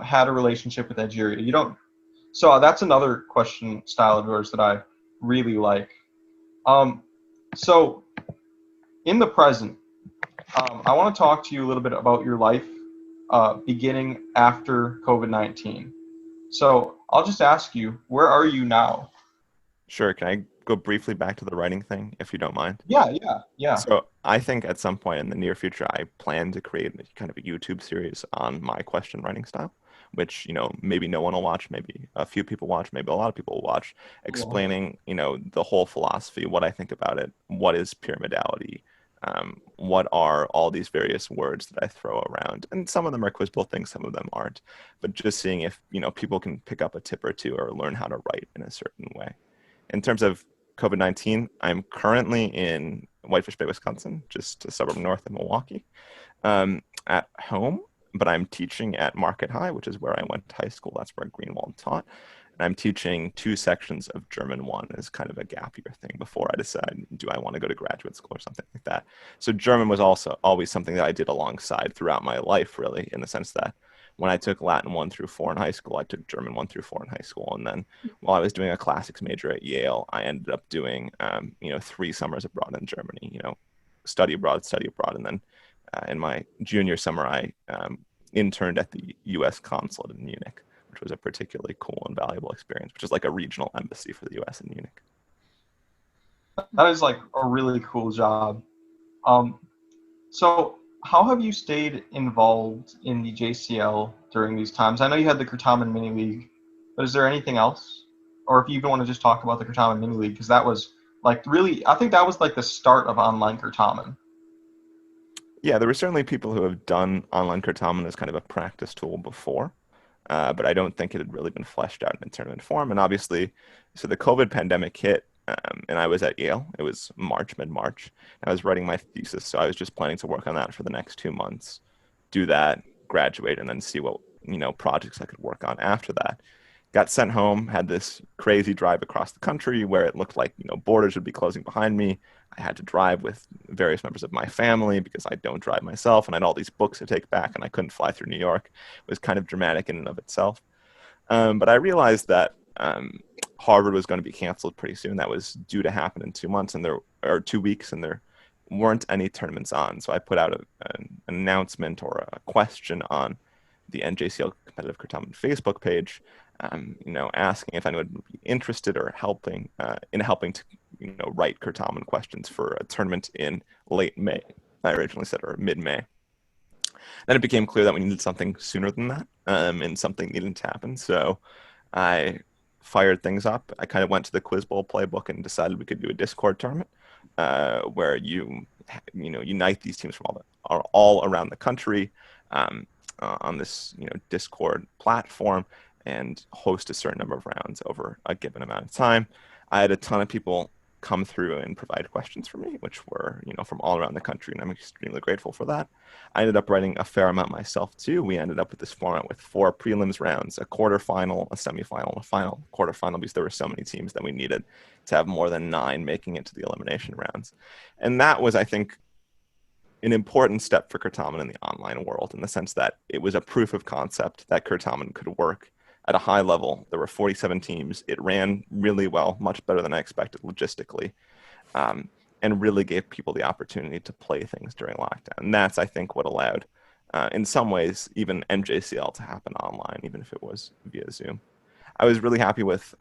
[SPEAKER 2] had a relationship with Egeria. You don't. So that's another question style of yours that I really like. So in the present, I want to talk to you a little bit about your life beginning after COVID-19. So I'll just ask you, where are you now?
[SPEAKER 3] Sure. Can I go briefly back to the writing thing, if you don't mind?
[SPEAKER 2] Yeah.
[SPEAKER 3] So I think at some point in the near future, I plan to create kind of a YouTube series on my question writing style, which, maybe no one will watch, maybe a few people watch, maybe a lot of people will watch, explaining, the whole philosophy, what I think about it, what is pyramidality, what are all these various words that I throw around. And some of them are quiz bowl things, some of them aren't. But just seeing if, people can pick up a tip or two or learn how to write in a certain way. In terms of COVID-19, I'm currently in Whitefish Bay, Wisconsin, just a suburb north of Milwaukee, at home, but I'm teaching at Market High, which is where I went to high school. That's where Greenwald taught. And I'm teaching 2 sections of German 1 as kind of a gap year thing before I decide, do I want to go to graduate school or something like that. So German was also always something that I did alongside throughout my life, really, in the sense that when I took Latin 1 through 4 in high school, I took German 1 through 4 in high school. And then while I was doing a classics major at Yale, I ended up doing, 3 summers abroad in Germany, study abroad. And then in my junior summer, I interned at the U.S. consulate in Munich, which was a particularly cool and valuable experience, which is like a regional embassy for the U.S. in Munich.
[SPEAKER 2] That is like a really cool job. Um, so how have you stayed involved in the JCL during these times? I know you had the Keartamen Mini-League, but is there anything else? Or if you even want to just talk about the Keartamen Mini-League, because that was like really, I think that was like the start of online Keartamen.
[SPEAKER 3] Yeah, there were certainly people who have done online Keartamen as kind of a practice tool before, but I don't think it had really been fleshed out in a tournament form. And obviously, so the COVID pandemic hit, and I was at Yale. It was March, mid-March. I was writing my thesis, so I was just planning to work on that for the next 2 months, do that, graduate, and then see what, projects I could work on after that. Got sent home, had this crazy drive across the country where it looked like, borders would be closing behind me. I had to drive with various members of my family because I don't drive myself, and I had all these books to take back, and I couldn't fly through New York. It was kind of dramatic in and of itself. But I realized that Harvard was going to be canceled pretty soon. That was due to happen in 2 months, and there or 2 weeks, and there weren't any tournaments on. So I put out an announcement or a question on the NJCL Competitive Keartamen Facebook page, asking if anyone would be interested or helping in helping to, write Keartamen questions for a tournament in late May. I originally said, or mid-May. Then it became clear that we needed something sooner than that, and something needed to happen. So I fired things up. I kind of went to the Quiz Bowl playbook and decided we could do a Discord tournament where unite these teams from all around the country on this Discord platform and host a certain number of rounds over a given amount of time. I had a ton of people come through and provide questions for me, which were from all around the country, and I'm extremely grateful for that. I ended up writing a fair amount myself too. We ended up with this format with 4 prelims rounds, a quarterfinal, a semifinal, and a final quarterfinal, because there were so many teams that we needed to have more than 9 making it to the elimination rounds. And that was, I think, an important step for Keartamen in the online world, in the sense that it was a proof of concept that Keartamen could work at a high level. There were 47 teams. It ran really well, much better than I expected logistically, and really gave people the opportunity to play things during lockdown. And that's, I think, what allowed, in some ways, even NJCL to happen online, even if it was via Zoom. I was really happy with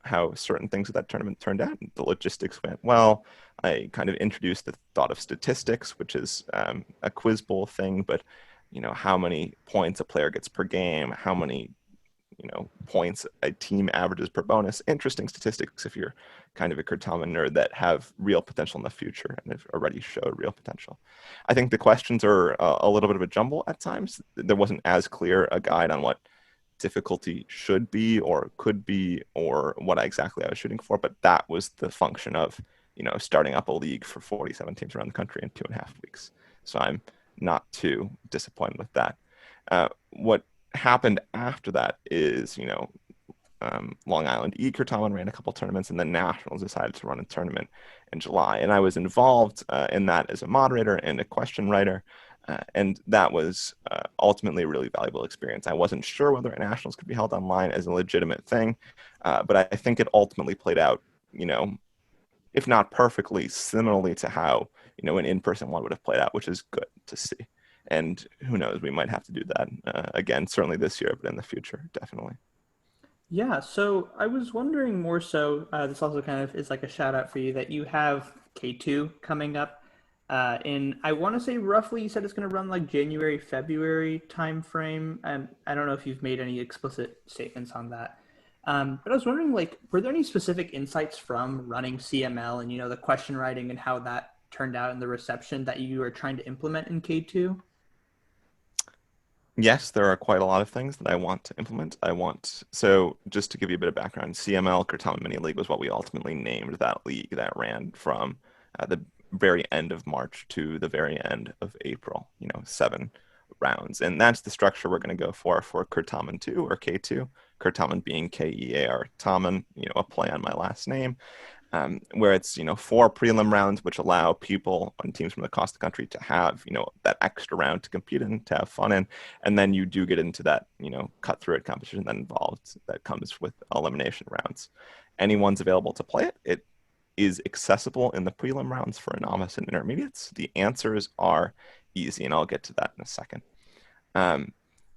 [SPEAKER 3] how certain things of that tournament turned out. The logistics went well. I kind of introduced the thought of statistics, which is a quiz bowl thing, but how many points a player gets per game, how many points a team averages per bonus. Interesting statistics if you're kind of a Keartamen nerd that have real potential in the future and have already showed real potential. I think the questions are a little bit of a jumble at times. There wasn't as clear a guide on what difficulty should be or could be or what exactly I was shooting for, but that was the function of starting up a league for 47 teams around the country in 2.5 weeks. So I'm not too disappointed with that. What happened after that is, Long Island Keartamen ran a couple tournaments, and then Nationals decided to run a tournament in July. And I was involved in that as a moderator and a question writer. And that was ultimately a really valuable experience. I wasn't sure whether Nationals could be held online as a legitimate thing, but I think it ultimately played out, if not perfectly, similarly to how, an in-person one would have played out, which is good to see. And who knows, we might have to do that again, certainly this year, but in the future, definitely.
[SPEAKER 1] Yeah, so I was wondering more so, this also kind of is like a shout out for you that you have K2 coming up in, I want to say roughly, you said it's going to run like January, February timeframe. And I don't know if you've made any explicit statements on that. But I was wondering, like, were there any specific insights from running CML and, the question writing and how that turned out and the reception that you are trying to implement in K2?
[SPEAKER 3] Yes, there are quite a lot of things that I want to implement. So just to give you a bit of background, CML, Keartamen Mini-League, was what we ultimately named that league that ran from the very end of March to the very end of April, 7 rounds. And that's the structure we're going to go for Keartamen 2 or K2, Keartamen being Kear Tamen, a play on my last name. Where it's 4 prelim rounds, which allow people on teams from across the country to have that extra round to compete in, to have fun in, and then you do get into that cut through it competition that comes with elimination rounds. Anyone's available to play it. It is accessible in the prelim rounds for novice and intermediates. The answers are easy, and I'll get to that in a second.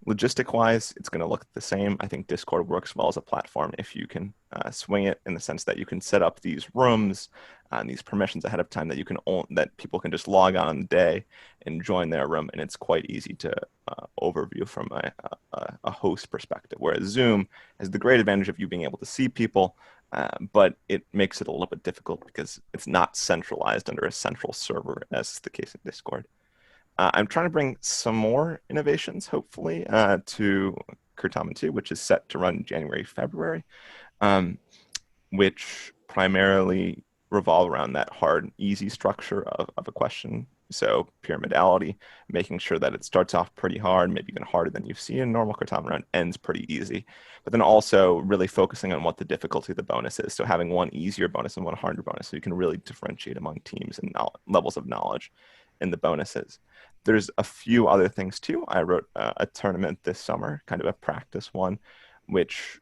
[SPEAKER 3] Logistic wise, it's going to look the same. I think Discord works well as a platform if you can swing it in the sense that you can set up these rooms and these permissions ahead of time that that people can just log on the day and join their room, and it's quite easy to overview from a host perspective. Whereas Zoom has the great advantage of you being able to see people, but it makes it a little bit difficult because it's not centralized under a central server, as is the case in Discord. I'm trying to bring some more innovations, hopefully, to Keartamen 2, which is set to run January, February, which primarily revolve around that hard, easy structure of a question. So pyramidality, making sure that it starts off pretty hard, maybe even harder than you've seen in normal Keartamen run, ends pretty easy. But then also really focusing on what the difficulty of the bonus is. So having one easier bonus and one harder bonus, so you can really differentiate among teams and levels of knowledge in the bonuses. There's a few other things too. I wrote a tournament this summer, kind of a practice one, which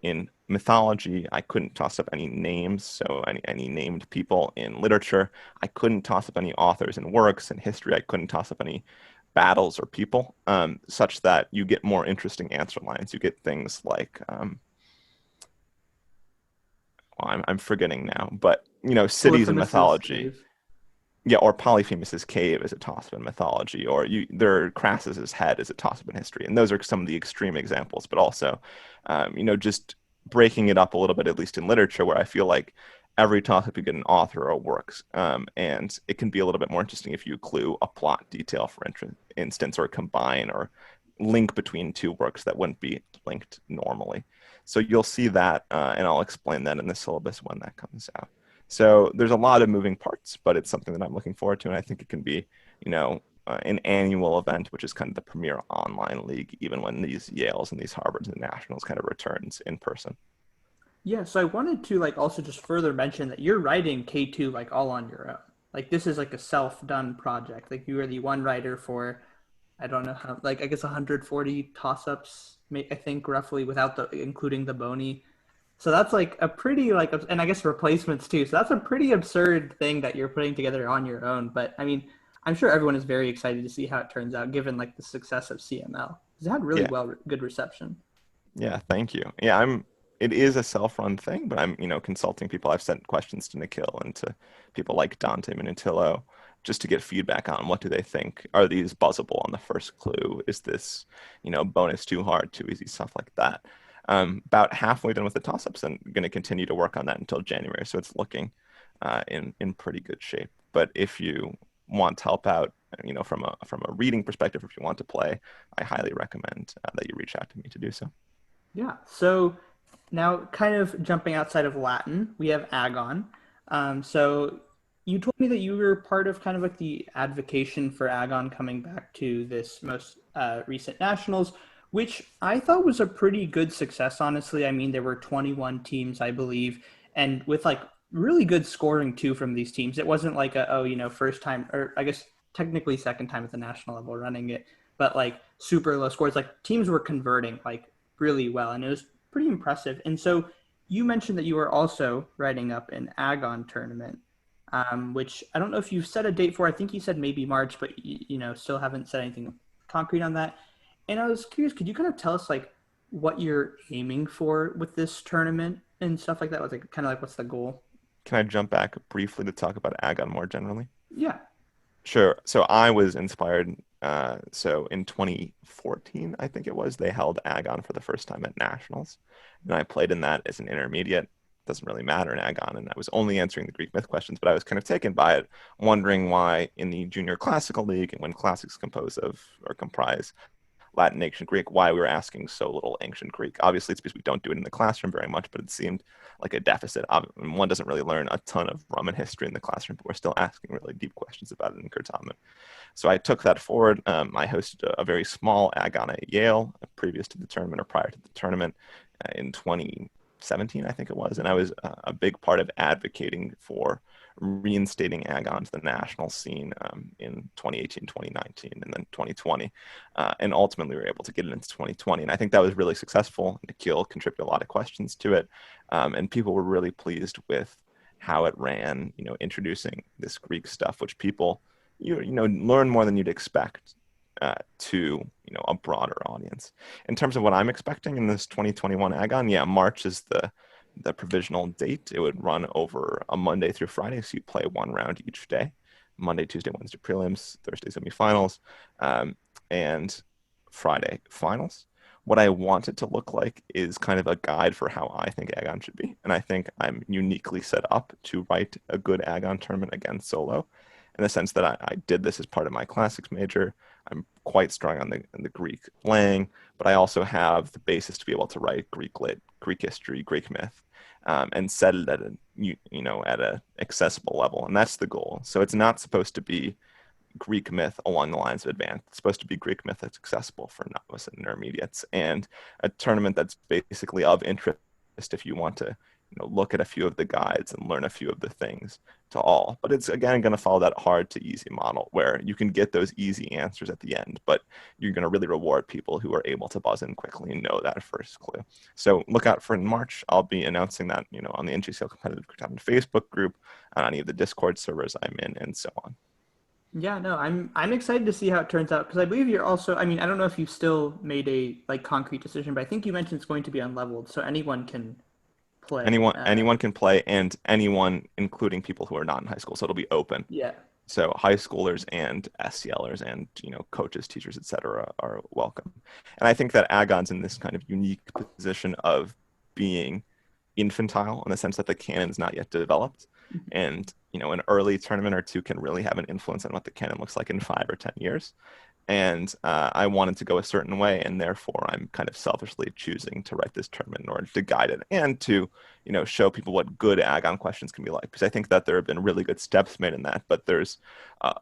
[SPEAKER 3] in mythology, I couldn't toss up any names, so any named people. In literature, I couldn't toss up any authors and works. In history, I couldn't toss up any battles or people, such that you get more interesting answer lines. You get things like, well, I'm forgetting now, but cities in mythology. Yeah, or Polyphemus's cave is a toss-up in mythology, or Crassus's head is a toss-up in history, and those are some of the extreme examples. But also, just breaking it up a little bit, at least in literature, where I feel like every toss-up you get an author or works, and it can be a little bit more interesting if you clue a plot detail, for instance, or combine or link between two works that wouldn't be linked normally. So you'll see that, and I'll explain that in the syllabus when that comes out. So there's a lot of moving parts, but it's something that I'm looking forward to, and I think it can be, an annual event, which is kind of the premier online league, even when these Yales and these Harvards and Nationals kind of returns in person.
[SPEAKER 1] Yeah, so I wanted to also just further mention that you're writing K2 all on your own. This is a self-done project. You are the one writer for, I don't know how, I guess 140 toss-ups, I think roughly, without including the bony. So that's a pretty and I guess replacements too. So that's a pretty absurd thing that you're putting together on your own. But I mean, I'm sure everyone is very excited to see how it turns out, given the success of CML. It's had really good reception.
[SPEAKER 3] Yeah, thank you. Yeah, it is a self-run thing, but I'm consulting people. I've sent questions to Nikhil and to people like Dante Minutillo just to get feedback on what do they think. Are these buzzable on the first clue? Is this bonus too hard, too easy, stuff like that. About halfway done with the toss-ups, and going to continue to work on that until January. So it's looking in pretty good shape. But if you want help out, from a reading perspective, if you want to play, I highly recommend that you reach out to me to do so.
[SPEAKER 1] Yeah. So now, kind of jumping outside of Latin, we have AGON. So you told me that you were part of kind of the advocation for AGON coming back to this most recent nationals, which I thought was a pretty good success, honestly. I mean, there were 21 teams, I believe, and with really good scoring too from these teams. It wasn't first time, or I guess technically second time at the national level running it, but super low scores. Teams were converting really well, and it was pretty impressive. And so you mentioned that you were also writing up an AGON tournament, which I don't know if you've set a date for. I think you said maybe March, but still haven't said anything concrete on that. And I was curious, could you kind of tell us what you're aiming for with this tournament and stuff like that? Was kind of what's the goal?
[SPEAKER 3] Can I jump back briefly to talk about AGON more generally?
[SPEAKER 1] Yeah.
[SPEAKER 3] Sure. So I was inspired. So in 2014, I think it was, they held AGON for the first time at nationals, and I played in that as an intermediate. Doesn't really matter in AGON, and I was only answering the Greek myth questions, but I was kind of taken by it, wondering why in the junior classical league, and when classics comprise Latin, ancient Greek, why we were asking so little ancient Greek. Obviously, it's because we don't do it in the classroom very much, but it seemed like a deficit. One doesn't really learn a ton of Roman history in the classroom, but we're still asking really deep questions about it in Keartamen. So I took that forward. I hosted a very small AGON at Yale previous to the tournament, or prior to the tournament, in 2017, I think it was. And I was a big part of advocating for reinstating AGON to the national scene in 2018, 2019, and then 2020. And ultimately, we were able to get it into 2020. And I think that was really successful. Nikhil contributed a lot of questions to it. And people were really pleased with how it ran, introducing this Greek stuff, which people, learn more than you'd expect to, a broader audience. In terms of what I'm expecting in this 2021 AGON, yeah, March is the the provisional date, it would run over a Monday through Friday. So you play one round each day, Monday, Tuesday, Wednesday prelims, Thursday semifinals, and Friday finals. What I want it to look like is kind of a guide for how I think AGON should be. And I think I'm uniquely set up to write a good AGON tournament against solo, in the sense that I did this as part of my classics major. I'm quite strong on the Greek lang, but I also have the basis to be able to write Greek lit, Greek history, Greek myth, and set it at at a accessible level, and that's the goal. So it's not supposed to be Greek myth along the lines of advanced. It's supposed to be Greek myth that's accessible for novice and intermediates, and a tournament that's basically of interest if you want to look at a few of the guides and learn a few of the things to all. But it's again going to follow that hard to easy model where you can get those easy answers at the end, but you're going to really reward people who are able to buzz in quickly and know that first clue. So look out for it in March. I'll be announcing that on the NJCL competitive Keartamen Facebook group, on any of the Discord servers I'm in, and so on.
[SPEAKER 1] Yeah, no, I'm excited to see how it turns out because I believe you're also. I mean, I don't know if you've still made a concrete decision, but I think you mentioned it's going to be unleveled, so anyone can play.
[SPEAKER 3] Anyone can play, and anyone, including people who are not in high school. So it'll be open.
[SPEAKER 1] Yeah.
[SPEAKER 3] So high schoolers and SCLers and coaches, teachers, etc. are welcome. And I think that AGON's in this kind of unique position of being infantile in the sense that the canon's not yet developed, and an early tournament or two can really have an influence on what the canon looks like in 5 or 10 years. And I wanted to go a certain way, and therefore I'm kind of selfishly choosing to write this tournament in order to guide it and to show people what good AGON questions can be like, because I think that there have been really good steps made in that, but there's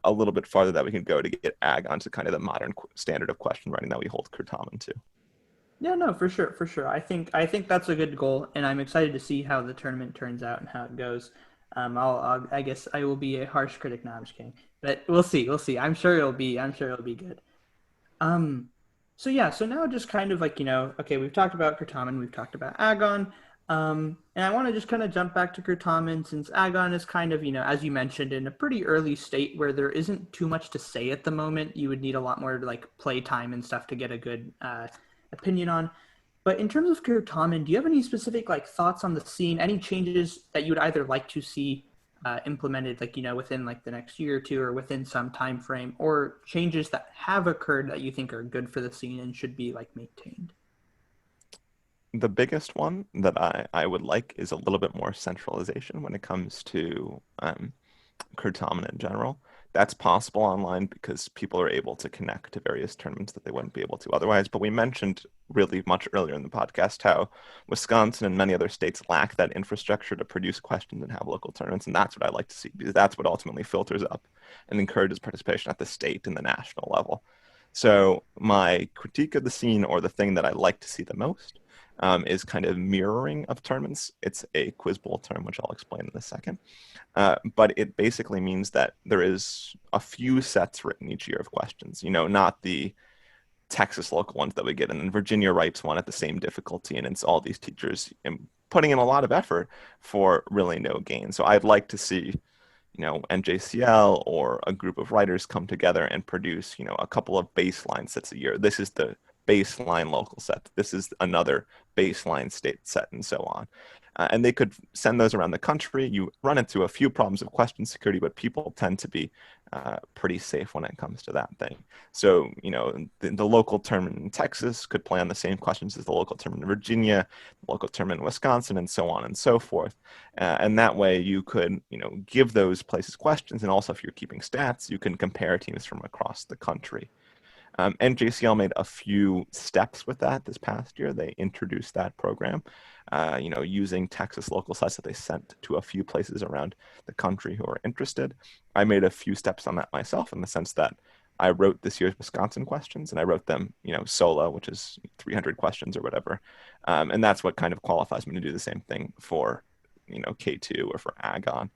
[SPEAKER 3] a little bit farther that we can go to get AGON to kind of the modern standard of question writing that we hold Keartamen to.
[SPEAKER 1] Yeah, no, for sure. I think that's a good goal, and I'm excited to see how the tournament turns out and how it goes. I guess I will be a harsh critic. No, I'm just kidding, but we'll see. I'm sure it'll be good. Um, so yeah, so now just kind of like okay, we've talked about Keartamen, we've talked about AGON, and I want to just kind of jump back to Keartamen since AGON is kind of as you mentioned in a pretty early state where there isn't too much to say at the moment. You would need a lot more like play time and stuff to get a good opinion on. But in terms of Keartamen, do you have any specific thoughts on the scene? Any changes that you would either like to see implemented, within the next year or two, or within some time frame, or changes that have occurred that you think are good for the scene and should be maintained?
[SPEAKER 3] The biggest one that I would like is a little bit more centralization when it comes to Keartamen in general. That's possible online because people are able to connect to various tournaments that they wouldn't be able to otherwise. But we mentioned really much earlier in the podcast how Wisconsin and many other states lack that infrastructure to produce questions and have local tournaments. And that's what I like to see, because that's what ultimately filters up and encourages participation at the state and the national level. So my critique of the scene, or the thing that I like to see the most, is kind of mirroring of tournaments. It's a quiz bowl term, which I'll explain in a second. But it basically means that there is a few sets written each year of questions, not the Texas local ones that we get. And then Virginia writes one at the same difficulty, and it's all these teachers putting in a lot of effort for really no gain. So I'd like to see, NJCL or a group of writers come together and produce, a couple of baseline sets a year. This is the baseline local set. This is another baseline state set, and so on. And they could send those around the country. You run into a few problems of question security, but people tend to be pretty safe when it comes to that thing. So, the local tournament in Texas could play on the same questions as the local tournament in Virginia, the local tournament in Wisconsin, and so on and so forth. And that way you could, give those places questions. And also, if you're keeping stats, you can compare teams from across the country. NJCL made a few steps with that this past year. They introduced that program, using Texas local sites that they sent to a few places around the country who are interested. I made a few steps on that myself, in the sense that I wrote this year's Wisconsin questions, and I wrote them, solo, which is 300 questions or whatever. And that's what kind of qualifies me to do the same thing for, K2 or for AGON.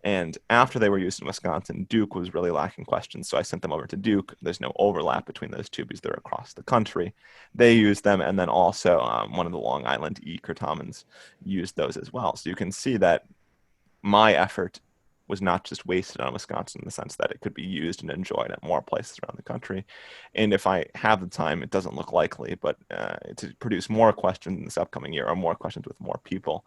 [SPEAKER 3] And after they were used in Wisconsin, Duke was really lacking questions. So I sent them over to Duke. There's no overlap between those two because they're across the country. They used them. And then also one of the Long Island Keartamens used those as well. So you can see that my effort was not just wasted on Wisconsin in the sense that it could be used and enjoyed at more places around the country. And if I have the time, it doesn't look likely, but to produce more questions this upcoming year or more questions with more people,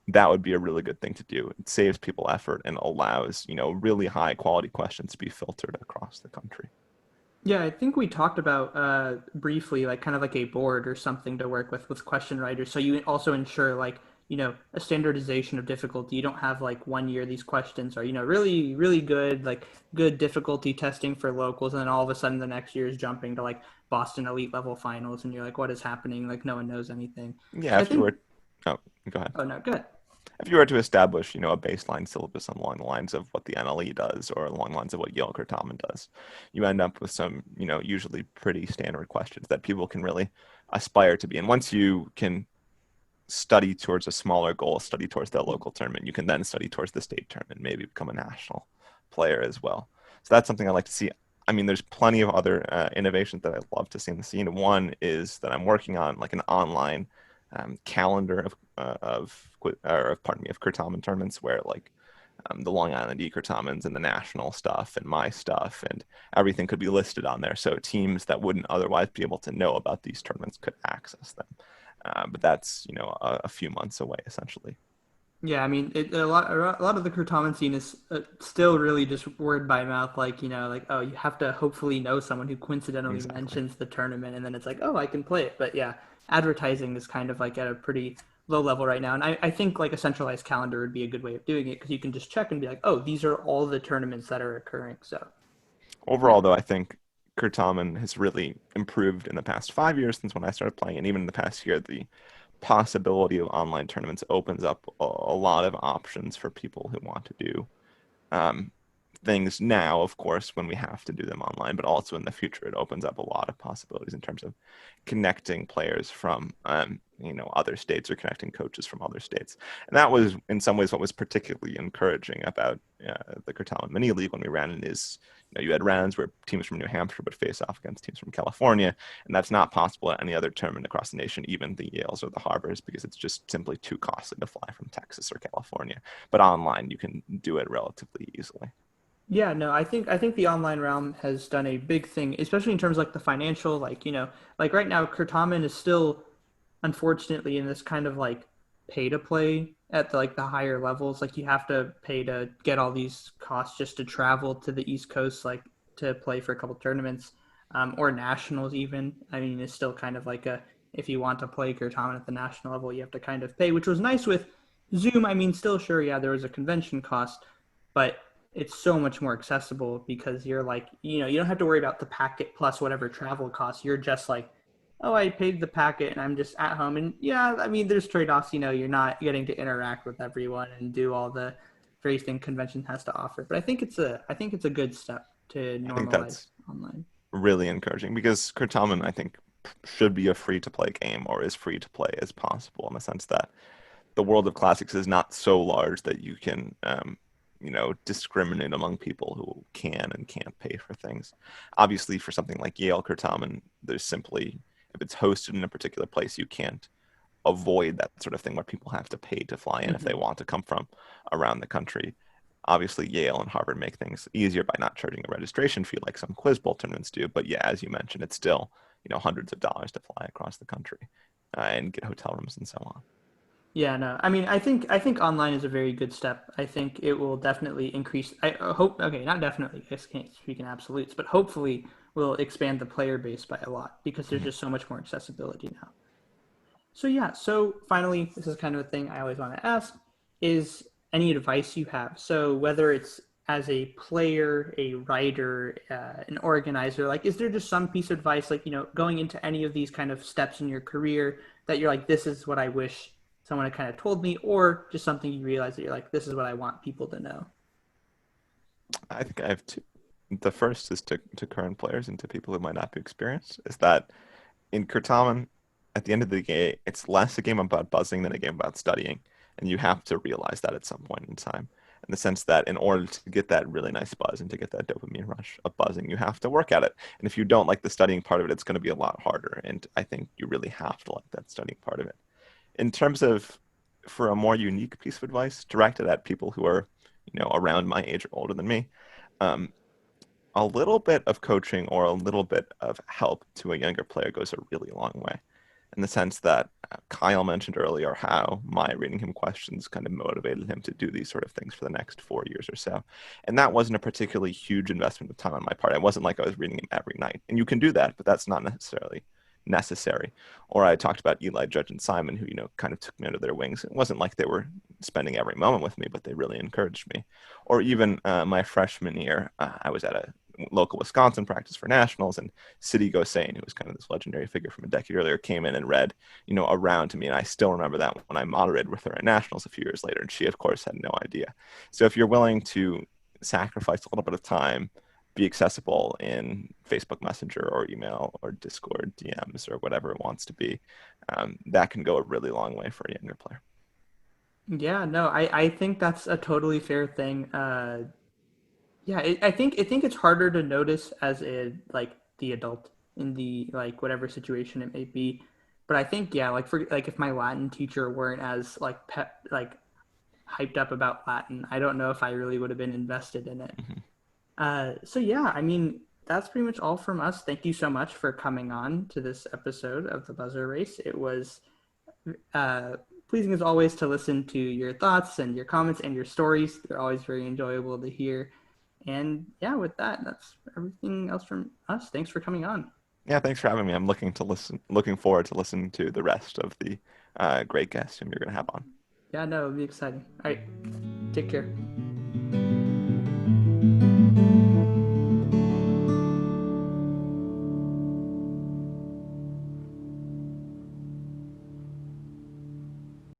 [SPEAKER 3] that would be a really good thing to do. It saves people effort and allows, really high quality questions to be filtered across the country.
[SPEAKER 1] Yeah, I think we talked about briefly, like kind of like a board or something to work with question writers. So you also ensure like, a standardization of difficulty. You don't have like one year these questions are, really, really good, like good difficulty testing for locals. And then all of a sudden the next year is jumping to like Boston elite level finals. And you're like, what is happening? Like no one knows anything.
[SPEAKER 3] Yeah,
[SPEAKER 1] So I
[SPEAKER 3] if you
[SPEAKER 1] think,
[SPEAKER 3] were, oh, go ahead.
[SPEAKER 1] oh no, good.
[SPEAKER 3] If you were to establish, a baseline syllabus along the lines of what the NLE does or along the lines of what Yale Keartamen does, you end up with some, usually pretty standard questions that people can really aspire to be. And once you can study towards a smaller goal, study towards that local tournament, you can then study towards the state tournament, maybe become a national player as well. So that's something I like to see. I mean, there's plenty of other innovations that I love to see in the scene. One is that I'm working on like an online calendar of Keartamen tournaments where like the Long Island Keartamens and the national stuff and my stuff and everything could be listed on there. So teams that wouldn't otherwise be able to know about these tournaments could access them. But that's, a few months away essentially.
[SPEAKER 1] Yeah, I mean, a lot of the Keartamen scene is still really just word by mouth, like like oh, you have to hopefully know someone who coincidentally
[SPEAKER 3] Exactly.
[SPEAKER 1] mentions the tournament, and then it's like oh, I can play it. But yeah, advertising is kind of like at a pretty low level right now, and I think like a centralized calendar would be a good way of doing it because you can just check and be like, oh, these are all the tournaments that are occurring. So yeah,
[SPEAKER 3] Overall, though, I think Keartamen has really improved in the past 5 years since when I started playing, and even in the past year, the possibility of online tournaments opens up a lot of options for people who want to do um, things now, of course, when we have to do them online, but also in the future, it opens up a lot of possibilities in terms of connecting players from, other states or connecting coaches from other states. And that was, in some ways, what was particularly encouraging about the Certamen Mini-League when we ran it is, you had rounds where teams from New Hampshire would face off against teams from California, and that's not possible at any other tournament across the nation, even the Yales or the Harvards, because it's just simply too costly to fly from Texas or California. But online, you can do it relatively easily.
[SPEAKER 1] yeah, no, I think the online realm has done a big thing, especially in terms of like the financial, like like right now, Keartamen is still unfortunately in this kind of like pay to play at the higher levels. Like you have to pay to get all these costs just to travel to the East Coast, like to play for a couple tournaments, or nationals even. I mean, it's still kind of like a if you want to play Keartamen at the national level, you have to kind of pay, which was nice with Zoom. I mean, still sure, yeah, there was a convention cost, but it's so much more accessible because you're like, you don't have to worry about the packet plus whatever travel costs. You're just like, oh, I paid the packet and I'm just at home. And yeah, I mean, there's trade offs. You're not getting to interact with everyone and do all the various things convention has to offer. But I think it's a good step to
[SPEAKER 3] I think
[SPEAKER 1] normalize
[SPEAKER 3] that's
[SPEAKER 1] online.
[SPEAKER 3] really encouraging because Keartamen, I think, should be a free to play game or as free to play as possible in the sense that the world of classics is not so large that you can, discriminate among people who can and can't pay for things. Obviously, for something like Yale Keartamen, there's simply, if it's hosted in a particular place, you can't avoid that sort of thing where people have to pay to fly in if they
[SPEAKER 1] Mm-hmm.
[SPEAKER 3] want to come from around the country. Obviously, Yale and Harvard make things easier by not charging a registration fee like some quiz bowl tournaments do. But yeah, as you mentioned, it's still, hundreds of dollars to fly across the country and get hotel rooms and so on.
[SPEAKER 1] Yeah, no. I mean, I think online is a very good step. I think it will definitely increase. I hope. Okay, not definitely. I guess can't speak in absolutes, but hopefully will expand the player base by a lot because there's
[SPEAKER 3] Mhm.
[SPEAKER 1] just so much more accessibility now. So yeah, so finally, this is kind of a thing I always want to ask is any advice you have. So whether it's as a player, a writer, an organizer, like is there just some piece of advice like, going into any of these kind of steps in your career that you're like this is what I wish someone had kind of told me or just something you realize that you're like this is what I want people to know.
[SPEAKER 3] I think I have two. The first is to current players and to people who might not be experienced, is that in Keartamen, at the end of the day, it's less a game about buzzing than a game about studying. And you have to realize that at some point in time. In the sense that in order to get that really nice buzz and to get that dopamine rush of buzzing, you have to work at it. And if you don't like the studying part of it, it's going to be a lot harder. And I think you really have to like that studying part of it. In terms of, for a more unique piece of advice directed at people who are around my age or older than me. Um, a little bit of coaching or a little bit of help to a younger player goes a really long way, in the sense that Kyle mentioned earlier how my reading him questions kind of motivated him to do these sort of things for the next 4 years or so. And that wasn't a particularly huge investment of time on my part. It wasn't like I was reading him every night. And you can do that, but that's not necessarily necessary. Or I talked about Eli, Judge, and Simon, who, kind of took me under their wings. It wasn't like they were spending every moment with me, but they really encouraged me. Or even my freshman year, I was at a local Wisconsin practice for nationals, and City Gossain, who was kind of this legendary figure from a decade earlier, came in and read, around to me. And I still remember that when I moderated with her at nationals a few years later, and she, of course, had no idea. So if you're willing to sacrifice a little bit of time, be accessible in Facebook Messenger or email or Discord DMs or whatever it wants to be, that can go a really long way for a younger player.
[SPEAKER 1] Yeah, no, I think that's a totally fair thing. Yeah, I think it's harder to notice as the adult in the like whatever situation it may be. But I think yeah, like for like if my Latin teacher weren't as hyped up about Latin, I don't know if I really would have been invested in it.
[SPEAKER 3] Mm-hmm.
[SPEAKER 1] So yeah, I mean that's pretty much all from us. Thank you so much for coming on to this episode of the Buzzer Race. It was uh, pleasing as always to listen to your thoughts and your comments and your stories. They're always very enjoyable to hear. And yeah, with that, that's everything else from us. Thanks for coming on.
[SPEAKER 3] Yeah, thanks for having me. I'm looking forward to listening to the rest of the great guests whom you're going to have on.
[SPEAKER 1] Yeah, no, it'll be exciting. All right, take care.